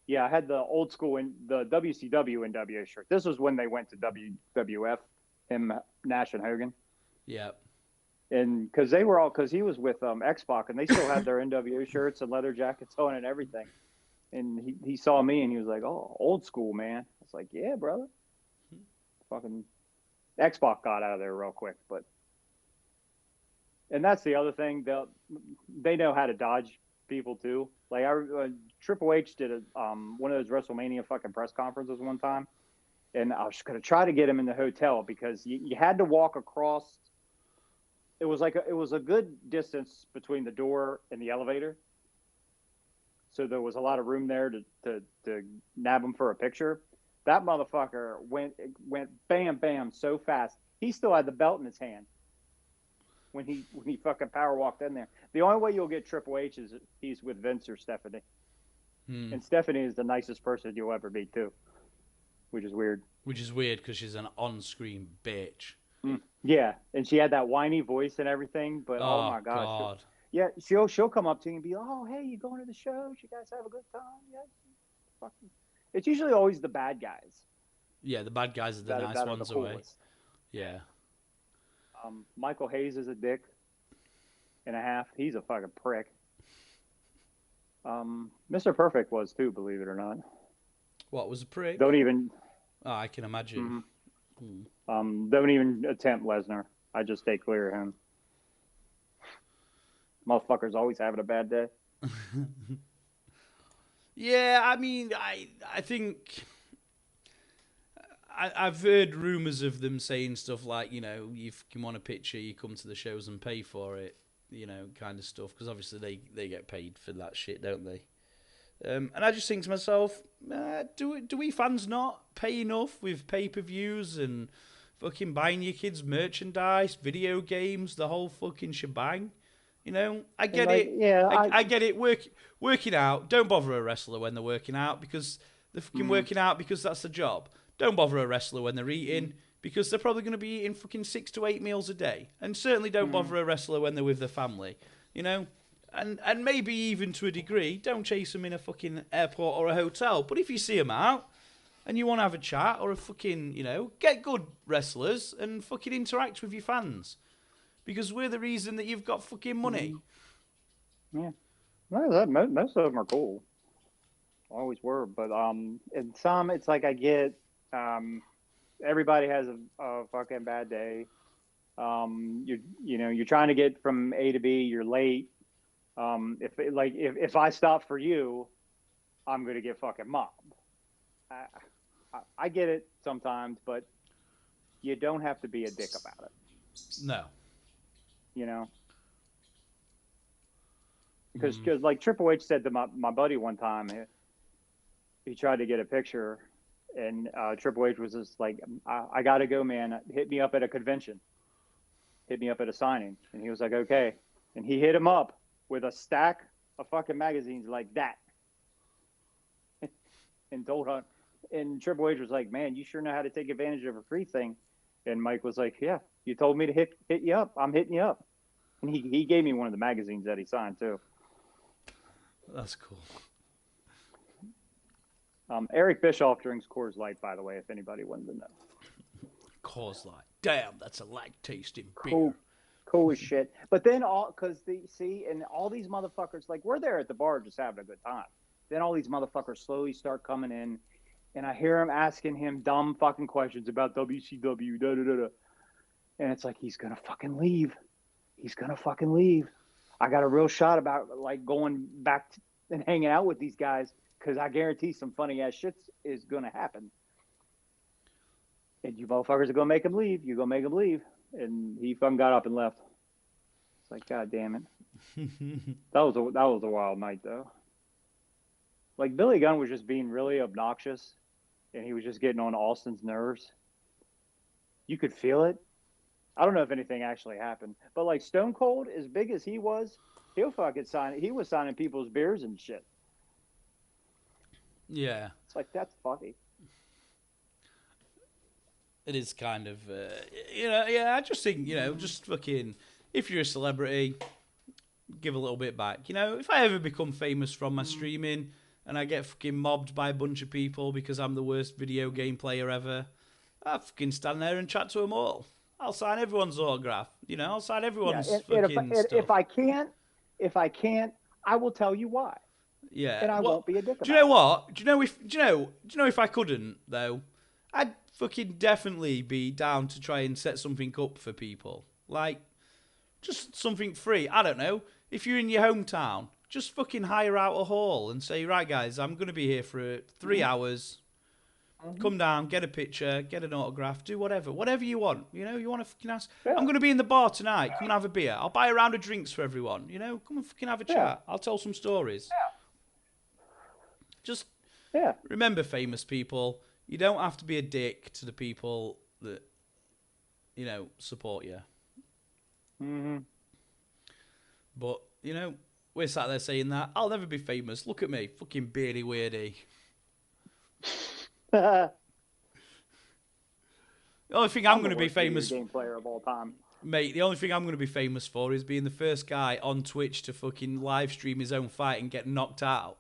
yeah, I had the old school the WCW NWO shirt. This was when they went to WWF, him, Nash, and Hogan. Yeah. And because he was with X-Pac, and they still had their NWO shirts and leather jackets on and everything. And he saw me, and he was like, "Oh, old school, man." I was like, "Yeah, brother." Fucking X-Pac got out of there real quick, and that's the other thing. They know how to dodge people too. Like Triple H did one of those WrestleMania fucking press conferences one time, and I was gonna try to get him in the hotel because you had to walk across. It was a good distance between the door and the elevator, so there was a lot of room there to nab him for a picture. That motherfucker went bam bam so fast. He still had the belt in his hand when he fucking power walked in there. The only way you'll get Triple H is he's with Vince or Stephanie. And Stephanie is the nicest person you'll ever meet too, which is weird. Which is weird because she's an on-screen bitch. Yeah, and she had that whiny voice and everything. But oh my gosh, God. yeah, she'll come up to you and be, oh hey, you going to the show? You guys have a good time? Yeah, fucking. It's usually always the bad guys Yeah, the bad guys are the nice that are the ones away. coolest. Yeah. Michael Hayes is a dick and a half. He's a fucking prick. Mr. Perfect was too, believe it or not. What was a prick? Don't even. Oh, I can imagine. Don't even attempt Lesnar. I just stay clear of him. Motherfucker's always having a bad day. Yeah, I mean, I think I've heard rumours of them saying stuff like, you know, if you want a picture, you come to the shows and pay for it, you know, kind of stuff. Because obviously they get paid for that shit, don't they? And I just think to myself, do we fans not pay enough with pay-per-views and fucking buying your kids merchandise, video games, the whole fucking shebang? You know, I get it. Yeah, I get it. Working out. Don't bother a wrestler when they're working out because they're fucking working out because that's the job. Don't bother a wrestler when they're eating because they're probably going to be eating fucking 6 to 8 meals a day. And certainly don't bother a wrestler when they're with their family. You know, and maybe even to a degree, don't chase them in a fucking airport or a hotel. But if you see them out and you want to have a chat or a fucking, you know, get good wrestlers and fucking interact with your fans. Because we're the reason that you've got fucking money. Yeah. No, most of them are cool. Always were. But and some, it's like I get everybody has a fucking bad day. You're trying to get from A to B, you're late. If I stop for you, I'm going to get fucking mobbed. I get it sometimes, but you don't have to be a dick about it. No. You know, because like Triple H said to my buddy one time, he tried to get a picture, and Triple H was just like, I got to go, man. Hit me up at a convention. Hit me up at a signing. And he was like, okay. And he hit him up with a stack of fucking magazines like that. And told him, and Triple H was like, man, you sure know how to take advantage of a free thing. And Mike was like, yeah, you told me to hit you up. I'm hitting you up. And he gave me one of the magazines that he signed too. That's cool. Eric Bischoff drinks Coors Light, by the way, if anybody wanted to know. Coors Light. Damn, that's a light tasting beer. Cool as shit. But then and all these motherfuckers, like, we're there at the bar just having a good time. Then all these motherfuckers slowly start coming in, and I hear him asking him dumb fucking questions about WCW, da-da-da-da. And it's like, he's going to fucking leave. He's going to fucking leave. I got a real shot about, like, going back and hanging out with these guys because I guarantee some funny-ass shit is going to happen. And you motherfuckers are going to make him leave. You're going to make him leave. And he fucking got up and left. It's like, God damn it. That was a wild night, though. Like, Billy Gunn was just being really obnoxious, and he was just getting on Austin's nerves. You could feel it. I don't know if anything actually happened, but like Stone Cold, as big as he was, he'll fucking sign. He was signing people's beers and shit. Yeah, it's like, that's funny. It is kind of, I just think, just fucking, if you're a celebrity, give a little bit back. You know, if I ever become famous from my streaming and I get fucking mobbed by a bunch of people because I'm the worst video game player ever, I'll fucking stand there and chat to them all. I'll sign everyone's autograph. You know, I'll sign everyone's fucking stuff. If I can't, I will tell you why. Yeah, and I won't be a dick about it. Do you know what? Do you know if I couldn't though, I'd fucking definitely be down to try and set something up for people, like just something free. I don't know. If you're in your hometown, just fucking hire out a hall and say, right, guys, I'm going to be here for 3 hours. Come down, get a picture, get an autograph, do whatever you want. You know, you want to fucking ask. Yeah. I'm going to be in the bar tonight. Come and have a beer. I'll buy a round of drinks for everyone. You know, come and fucking have a chat. I'll tell some stories. Yeah. Just remember, famous people, you don't have to be a dick to the people that, you know, support you. Mm-hmm. But, you know, we're sat there saying that. I'll never be famous. Look at me, fucking beardy weirdy. The only thing I'm going to be famous, game player of all time. mate. The only thing I'm going to be famous for is being the first guy on Twitch to fucking live stream his own fight and get knocked out.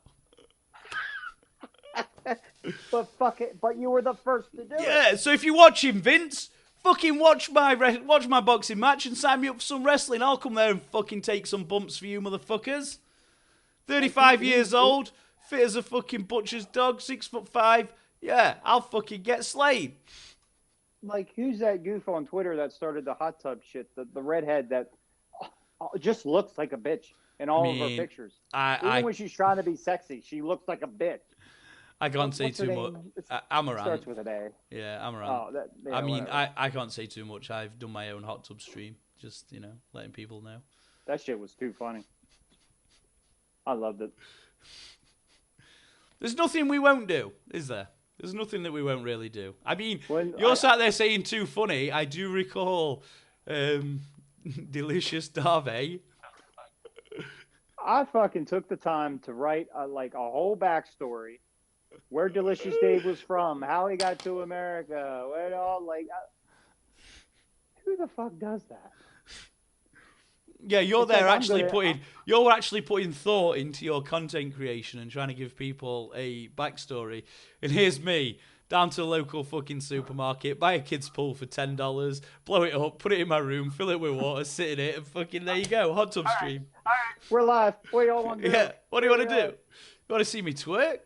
But fuck it. But you were the first to do it. Yeah. So if you're watching, Vince, fucking watch my boxing match and sign me up for some wrestling. I'll come there and fucking take some bumps for you, motherfuckers. 35 years old, fit as a fucking butcher's dog, 6'5". Yeah, I'll fucking get slayed. Like, who's that goof on Twitter that started the hot tub shit? The redhead that just looks like a bitch in all of her pictures. Even when she's trying to be sexy, she looks like a bitch. I can't say too much. Amaranth. Starts with an A. Yeah, Amaranth. Oh, yeah, I mean, whatever. I can't say too much. I've done my own hot tub stream. Just, letting people know. That shit was too funny. I loved it. There's nothing we won't do, is there? There's nothing that we won't really do. I mean, sat there saying too funny. I do recall Delicious Dave. I fucking took the time to write a whole backstory, where Delicious Dave was from, how he got to America, who the fuck does that? Yeah, you're actually putting thought into your content creation and trying to give people a backstory. And here's me, down to the local fucking supermarket, buy a kid's pool for $10, blow it up, put it in my room, fill it with water, sit in it, and fucking there you go, hot tub stream. All right, we're live. What do y'all want to do? Yeah, what do you want to do? You want to see me twerk?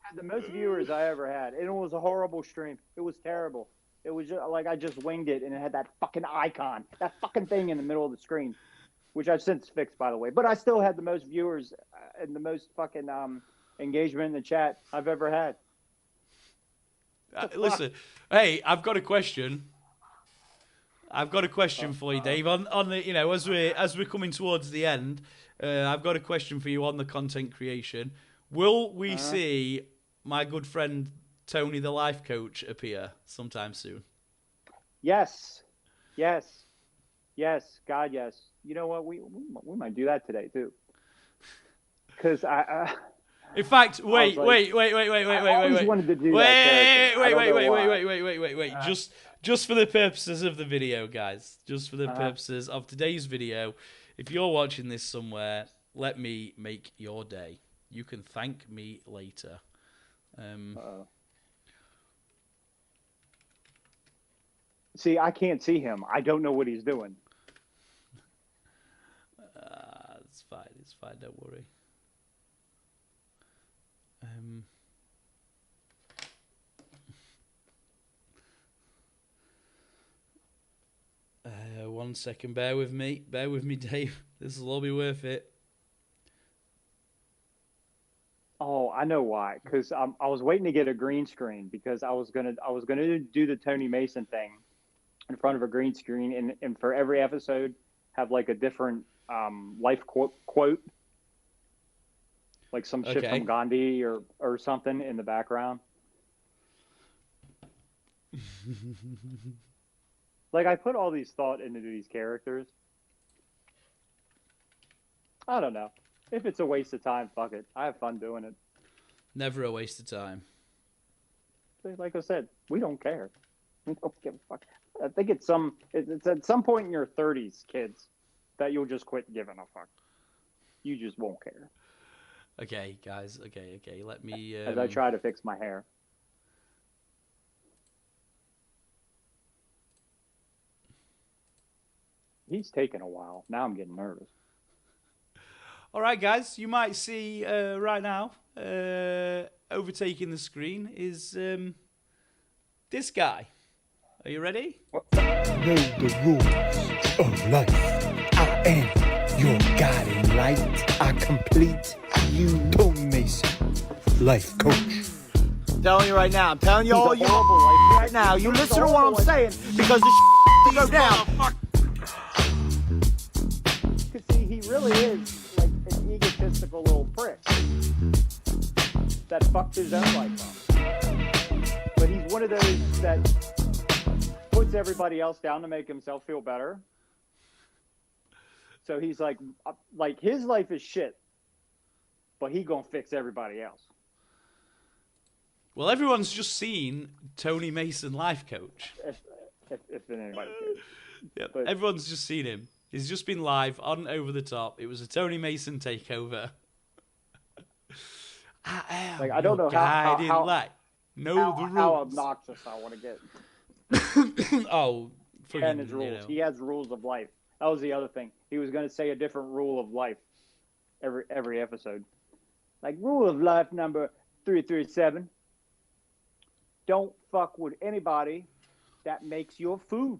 Had the most viewers I ever had, and it was a horrible stream. It was terrible. It was just, I just winged it, and it had that fucking icon, that fucking thing in the middle of the screen, which I've since fixed, by the way. But I still had the most viewers and the most fucking engagement in the chat I've ever had. Listen, hey, I've got a question. For you, Dave. On the as we're coming towards the end, I've got a question for you on the content creation. Will we see my good friend Tony, the life coach, appear sometime soon? Yes. God, yes. You know what? We might do that today too. Because In fact, wait. Wanted to do Wait. Just for the purposes of the video, guys. Just for the purposes of today's video, if you're watching this somewhere, let me make your day. You can thank me later. See, I can't see him. I don't know what he's doing. It's fine. Don't worry. 1 second. Bear with me, Dave. This will all be worth it. Oh, I know why. Because I was waiting to get a green screen because I was gonna do the Tony Mason thing in front of a green screen, and for every episode have like a different life quote, like some shit from Gandhi or something in the background. Like, I put all these thought into these characters. I don't know. If it's a waste of time, fuck it. I have fun doing it. Never a waste of time. Like I said, we don't care. We don't give a fuck. I think it's at some point in your 30s, kids, that you'll just quit giving a fuck. You just won't care. Okay, guys. Okay. Let me... As I try to fix my hair. He's taking a while. Now I'm getting nervous. All right, guys. You might see right now, overtaking the screen is this guy. Are you ready? Know the rules of life. I am your guiding light. I complete you, Tony Mason, life coach. Telling you right now. I'm telling you all right now. You listen to what I'm saying because this to go down. Because see, he really is like an egotistical little prick that fucked his own life up. But he's one of those that puts everybody else down to make himself feel better. So he's like his life is shit, but he gonna fix everybody else. Well, everyone's just seen Tony Mason, life coach. if anybody cares. Yep. But- Everyone's just seen him. He's just been live on Over the Top. It was a Tony Mason takeover. Like, I don't know how light. Know the rules. how obnoxious I want to get. Oh, fucking, And his rules. He has rules of life. That was the other thing. He was going to say a different rule of life every episode. Like, rule of life number 337. Don't fuck with anybody that makes your food.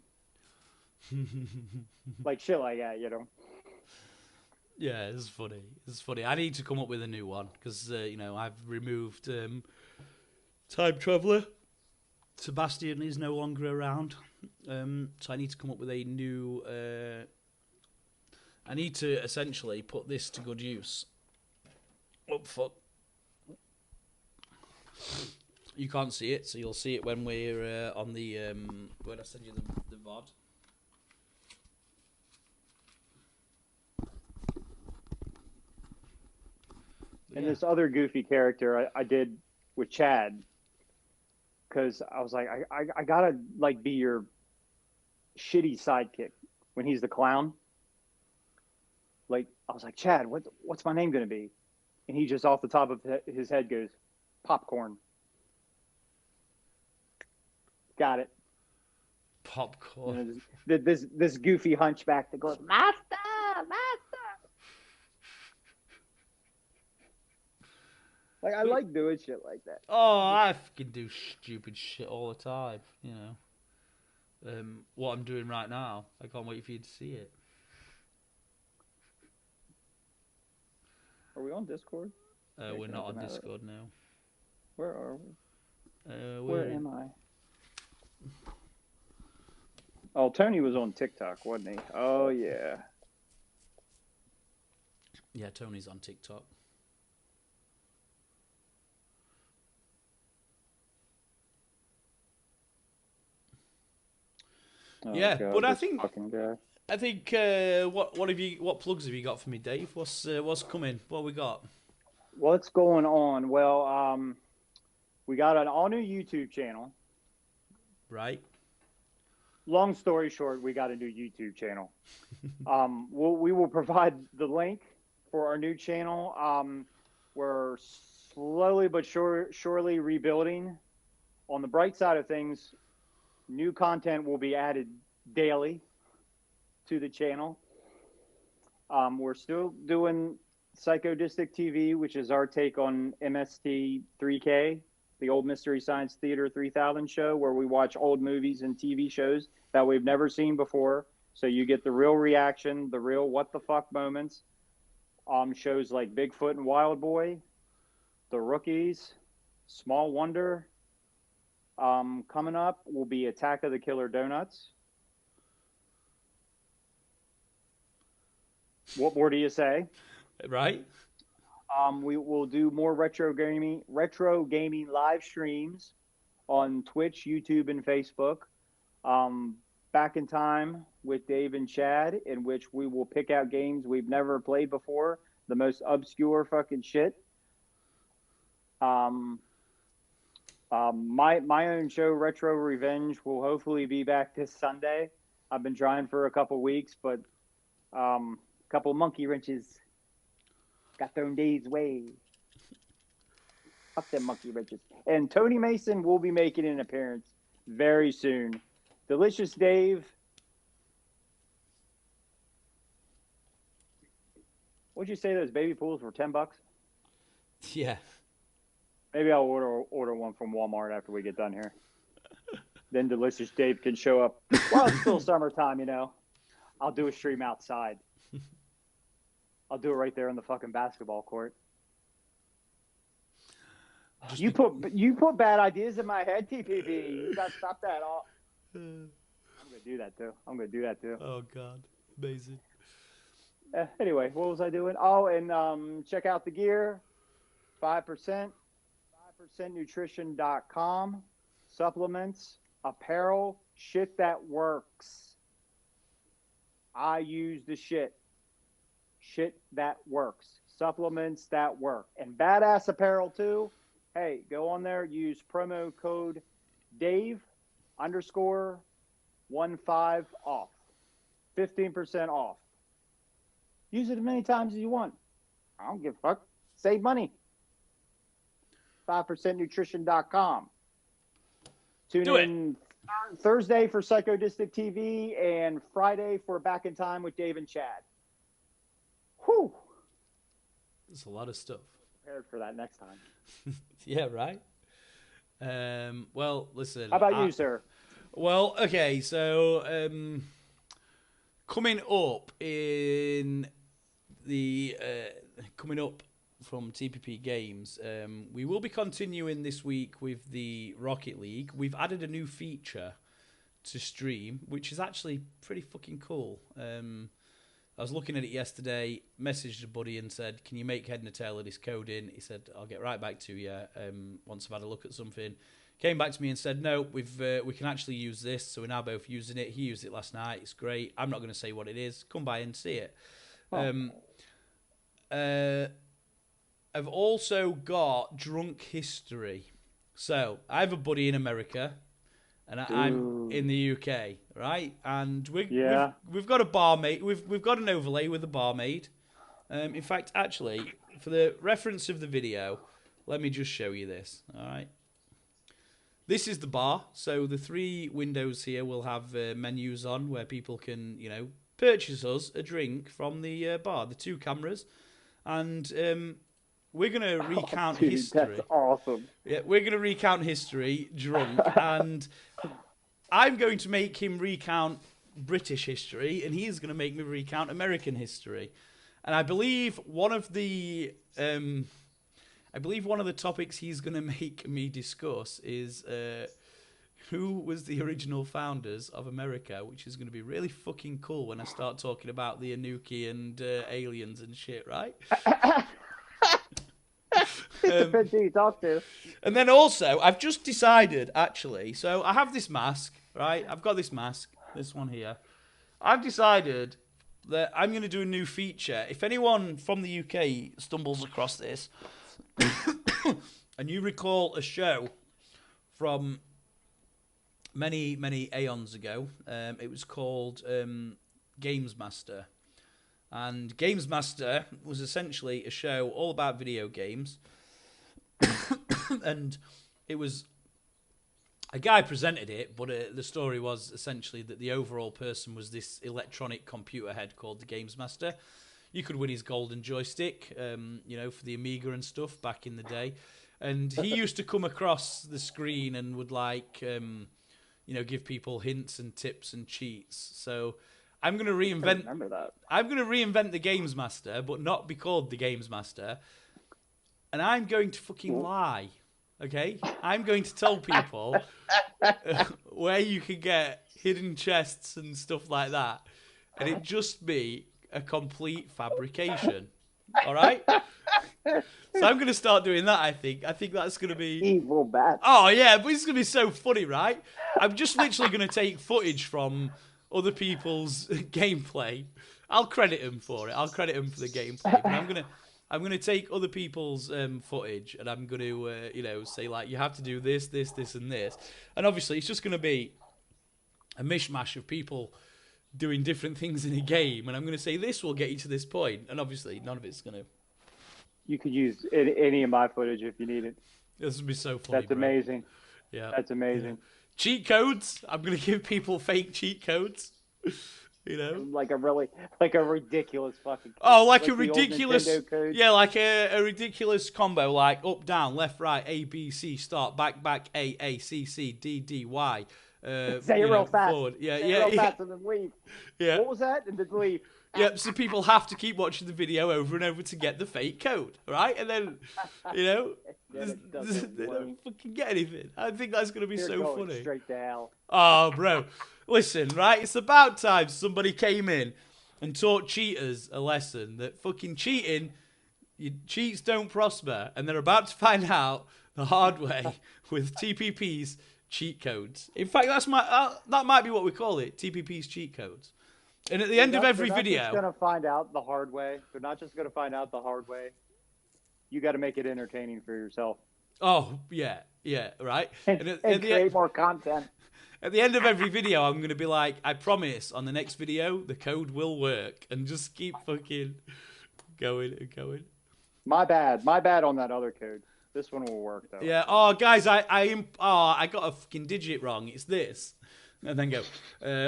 Like shit like that, you know. Yeah, it's funny. It's funny. I need to come up with a new one because I've removed Time Traveller. Sebastian is no longer around, so I need to come up with a new. I need to essentially put this to good use. Oh fuck! You can't see it, so you'll see it when we're on the when I send you the VOD. And this other goofy character I did with Chad, because I was like, I gotta like be your shitty sidekick when he's the clown. Like, I was like, Chad, what's my name gonna be? And he just off the top of his head goes, Popcorn. Got it. Popcorn. And this goofy hunchback that goes, Master. Like, I like doing shit like that. Oh, I fucking do stupid shit all the time, you know. What I'm doing right now, I can't wait for you to see it. Are we on Discord? We're not on Discord now. Where are we? Where am I? Oh, Tony was on TikTok, wasn't he? Oh, yeah. Yeah, Tony's on TikTok. Oh, Yeah, God, but I this think fucking guy. what plugs have you got for me, Dave? What's coming? What we got? What's going on? Well, we got an all new YouTube channel. Right. Long story short, we got a new YouTube channel. We will provide the link for our new channel. We're slowly but surely rebuilding. On the bright side of things, new content will be added daily to the channel. We're still doing Psychodistic TV, which is our take on MST 3K, the old Mystery Science Theater 3000 show, where we watch old movies and TV shows that we've never seen before. So you get the real reaction, the real what the fuck moments. Shows like Bigfoot and Wild Boy, The Rookies, Small Wonder. Coming up will be Attack of the Killer Donuts. What more do you say? Right. We will do more retro gaming live streams on Twitch, YouTube, and Facebook. Back in Time with Dave and Chad, in which we will pick out games we've never played before, the most obscure fucking shit. My own show, Retro Revenge, will hopefully be back this Sunday. I've been trying for a couple weeks, but a couple monkey wrenches got thrown Dave's way. Fuck them monkey wrenches. And Tony Mason will be making an appearance very soon. Delicious Dave. What'd you say those baby pools were $10? Yeah. Maybe I'll order one from Walmart after we get done here. Then Delicious Dave can show up. While it's still summertime, you know. I'll do a stream outside. I'll do it right there in the fucking basketball court. You put bad ideas in my head, TPP. You gotta stop that. I'm gonna do that too. Oh God, amazing. Anyway, what was I doing? Oh, and check out the gear. 5%. 5%nutrition.com. Supplements, apparel, shit that works. I use the shit. Shit that works. Supplements that work. And badass apparel too. Hey, go on there, use promo code Dave _ 15 off. 15% off. Use it as many times as you want. I don't give a fuck. Save money. 5percentnutrition.com. Tune in Thursday for Psychodistic TV and Friday for Back in Time with Dave and Chad. Whew. There's a lot of stuff. Prepared for that next time. Yeah, right? Well, listen. How about you, sir? Well, okay, so coming up in the coming up from TPP Games, we will be continuing this week with the Rocket League. We've added a new feature to stream, which is actually pretty fucking cool. I was looking at it yesterday, messaged a buddy and said, can you make head and a tail of this code in? He said, I'll get right back to you once I've had a look at something. Came back to me and said, no, we can actually use this, so we're now both using it. He used it last night. It's great. I'm not going to say what it is. Come by and see it. I've also got Drunk History. So I have a buddy in America, and I'm in the UK, right? And we've got a barmaid. We've got an overlay with a barmaid. In fact, actually, for the reference of the video, let me just show you this. All right. This is the bar. So the 3 windows here will have menus on where people can, purchase us a drink from the bar. The 2 cameras, and we're going to recount history. That's awesome. Yeah, we're going to recount history drunk, and I'm going to make him recount British history, and he's going to make me recount American history. And I believe one of the topics he's going to make me discuss is who was the original founders of America, which is going to be really fucking cool when I start talking about the Anunnaki and aliens and shit, right? Depends who you talk to. And then also, I've just decided, actually, so I have this mask, right? I've got this mask, this one here. I've decided that I'm going to do a new feature. If anyone from the UK stumbles across this, and you recall a show from many, many aeons ago, it was called Games Master. And Games Master was essentially a show all about video games. And it was a guy presented it, but the story was essentially that the overall person was this electronic computer head called the Games Master. You could win his golden joystick, for the Amiga and stuff back in the day. And he used to come across the screen and would give people hints and tips and cheats. So I'm going to reinvent. Remember that. I'm going to reinvent the Games Master, but not be called the Games Master. And I'm going to fucking lie. Okay? I'm going to tell people where you can get hidden chests and stuff like that. And it just be a complete fabrication. All right? So I'm going to start doing that, I think. I think that's going to be... Evil bat. Oh, yeah, but it's going to be so funny, right? I'm just literally going to take footage from other people's gameplay. I'll credit them for it. I'll credit them for the gameplay. But I'm gonna take other people's footage, and I'm going to, say, like, you have to do this, this, this, and this. And obviously, it's just going to be a mishmash of people doing different things in a game. And I'm going to say, this will get you to this point. And obviously, none of it's going to... You could use any of my footage if you need it. This would be so funny, That's amazing. Yeah. That's amazing. Yeah. Cheat codes. I'm going to give people fake cheat codes. Like a ridiculous fucking code. Oh, like a ridiculous, code. yeah, like a ridiculous combo, like up, down, left, right, A, B, C, start, back, A, C, C, D, D, Y. Say it real fast. Forward. Yeah, Say it real fast and then leave. Yeah. What was that? And then leave. Yep, so people have to keep watching the video over and over to get the fake code, right? And then, they don't fucking get anything. I think that's going to be so funny. Straight to hell. Oh, bro. Listen, right? It's about time somebody came in and taught cheaters a lesson that fucking cheating, cheats don't prosper. And they're about to find out the hard way with TPP's cheat codes. In fact, that might be what we call it, TPP's cheat codes. And at the end of every video... They're not just going to find out the hard way. They're not just going to find out the hard way. You got to make it entertaining for yourself. Oh, yeah, right. And create more content. At the end of every video, I'm going to be like, I promise on the next video, the code will work. And just keep fucking going and going. My bad on that other code. This one will work, though. Yeah. Oh, guys, I got a fucking digit wrong. It's this. And then go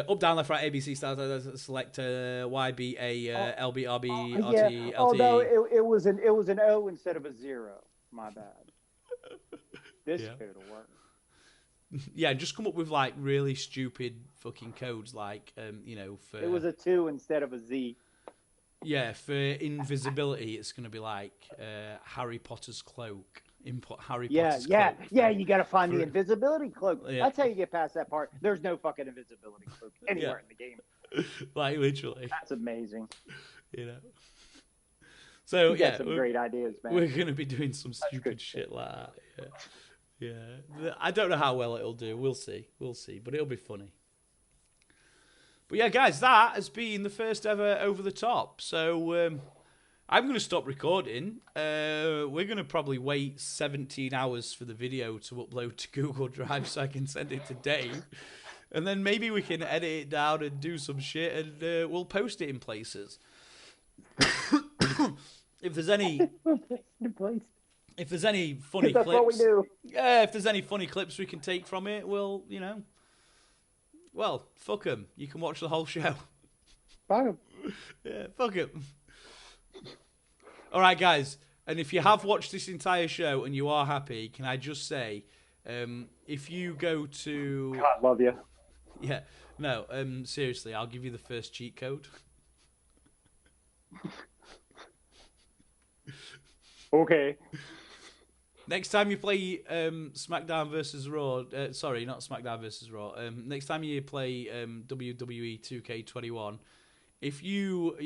up, down, left, right, A, B, C, start, select Y, B, A, L, B, R, B, R, Yeah. T, L, T. Although it was an O instead of a 0. My bad. This code will work. Yeah, just come up with like really stupid fucking codes, like you know, for It was a 2 instead of a Z. yeah, for invisibility, it's gonna be like Harry Potter's cloak. Input Harry Potter's cloak. Yeah. You got to find the invisibility cloak. Yeah. That's how you get past that part. There's no fucking invisibility cloak anywhere in the game. Like literally. That's amazing. You know. So You got some great ideas, man. We're gonna be doing some stupid shit like that. Yeah. I don't know how well it'll do. We'll see, but it'll be funny. But yeah, guys, that has been the first ever Over the Top. So I'm going to stop recording. We're going to probably wait 17 hours for the video to upload to Google Drive so I can send it to Dave. And then maybe we can edit it down and do some shit and we'll post it in places. If there's any funny That's clips, what we do. yeah, if there's any funny clips we can take from it, we'll, well, fuck them. You can watch the whole show. Fuck 'em. Yeah, fuck them. All right, guys. And if you have watched this entire show and you are happy, can I just say, if you go to... God, love you. Yeah. No, seriously, I'll give you the first cheat code. Okay. Next time you play SmackDown versus Raw, sorry, not SmackDown versus Raw. Next time you play WWE 2K21, if you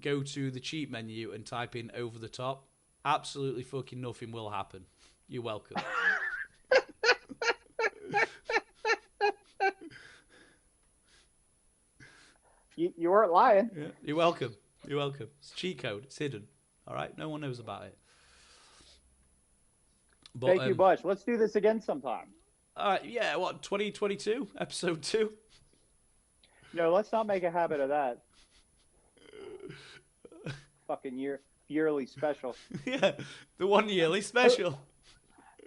go to the cheat menu and type in Over the Top, absolutely fucking nothing will happen. You're welcome. You weren't lying. Yeah, you're welcome. You're welcome. It's a cheat code. It's hidden. All right, no one knows about it. But, Thank you, Bush. Let's do this again sometime. All right, yeah, what, 2022, episode 2? No, let's not make a habit of that. Fucking yearly special. Yeah, the 1 yearly special.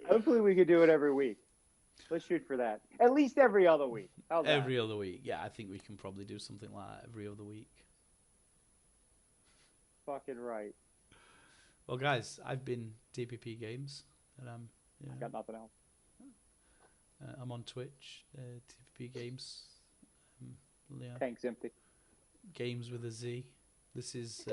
Hopefully we could do it every week. Let's shoot for that. At least every other week. How's that? Every other week. Yeah, I think we can probably do something like that every other week. Fucking right. Well, guys, I've been TPP Games, and I got nothing else. I'm on Twitch, TPP Games. Yeah. Tank's empty. Games with a Z. This is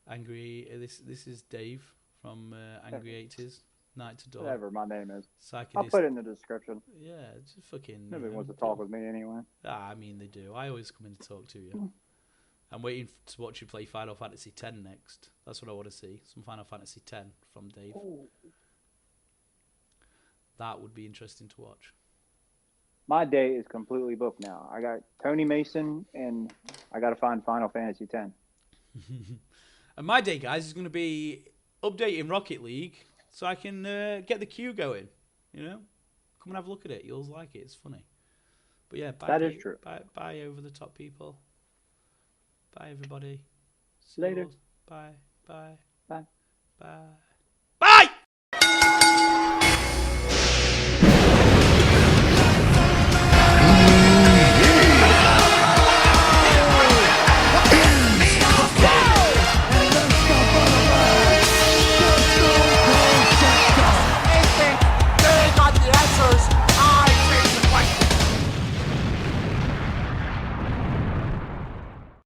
Angry. This is Dave from Angry 80s. Night to Dawn. Whatever my name is. Psychedis. I'll put it in the description. Yeah, it's just fucking. Nobody wants to talk with me anyway. I mean, they do. I always come in to talk to you. I'm waiting to watch you play Final Fantasy X next. That's what I want to see. Some Final Fantasy X from Dave. Ooh. That would be interesting to watch. My day is completely booked now. I got Tony Mason, and I got to find Final Fantasy X. And my day, guys, is going to be updating Rocket League so I can get the queue going. Come and have a look at it. You'll like it. It's funny. But yeah, bye. That is true. Bye, Over the Top people. Bye, everybody. Later. Bye. Bye. Bye.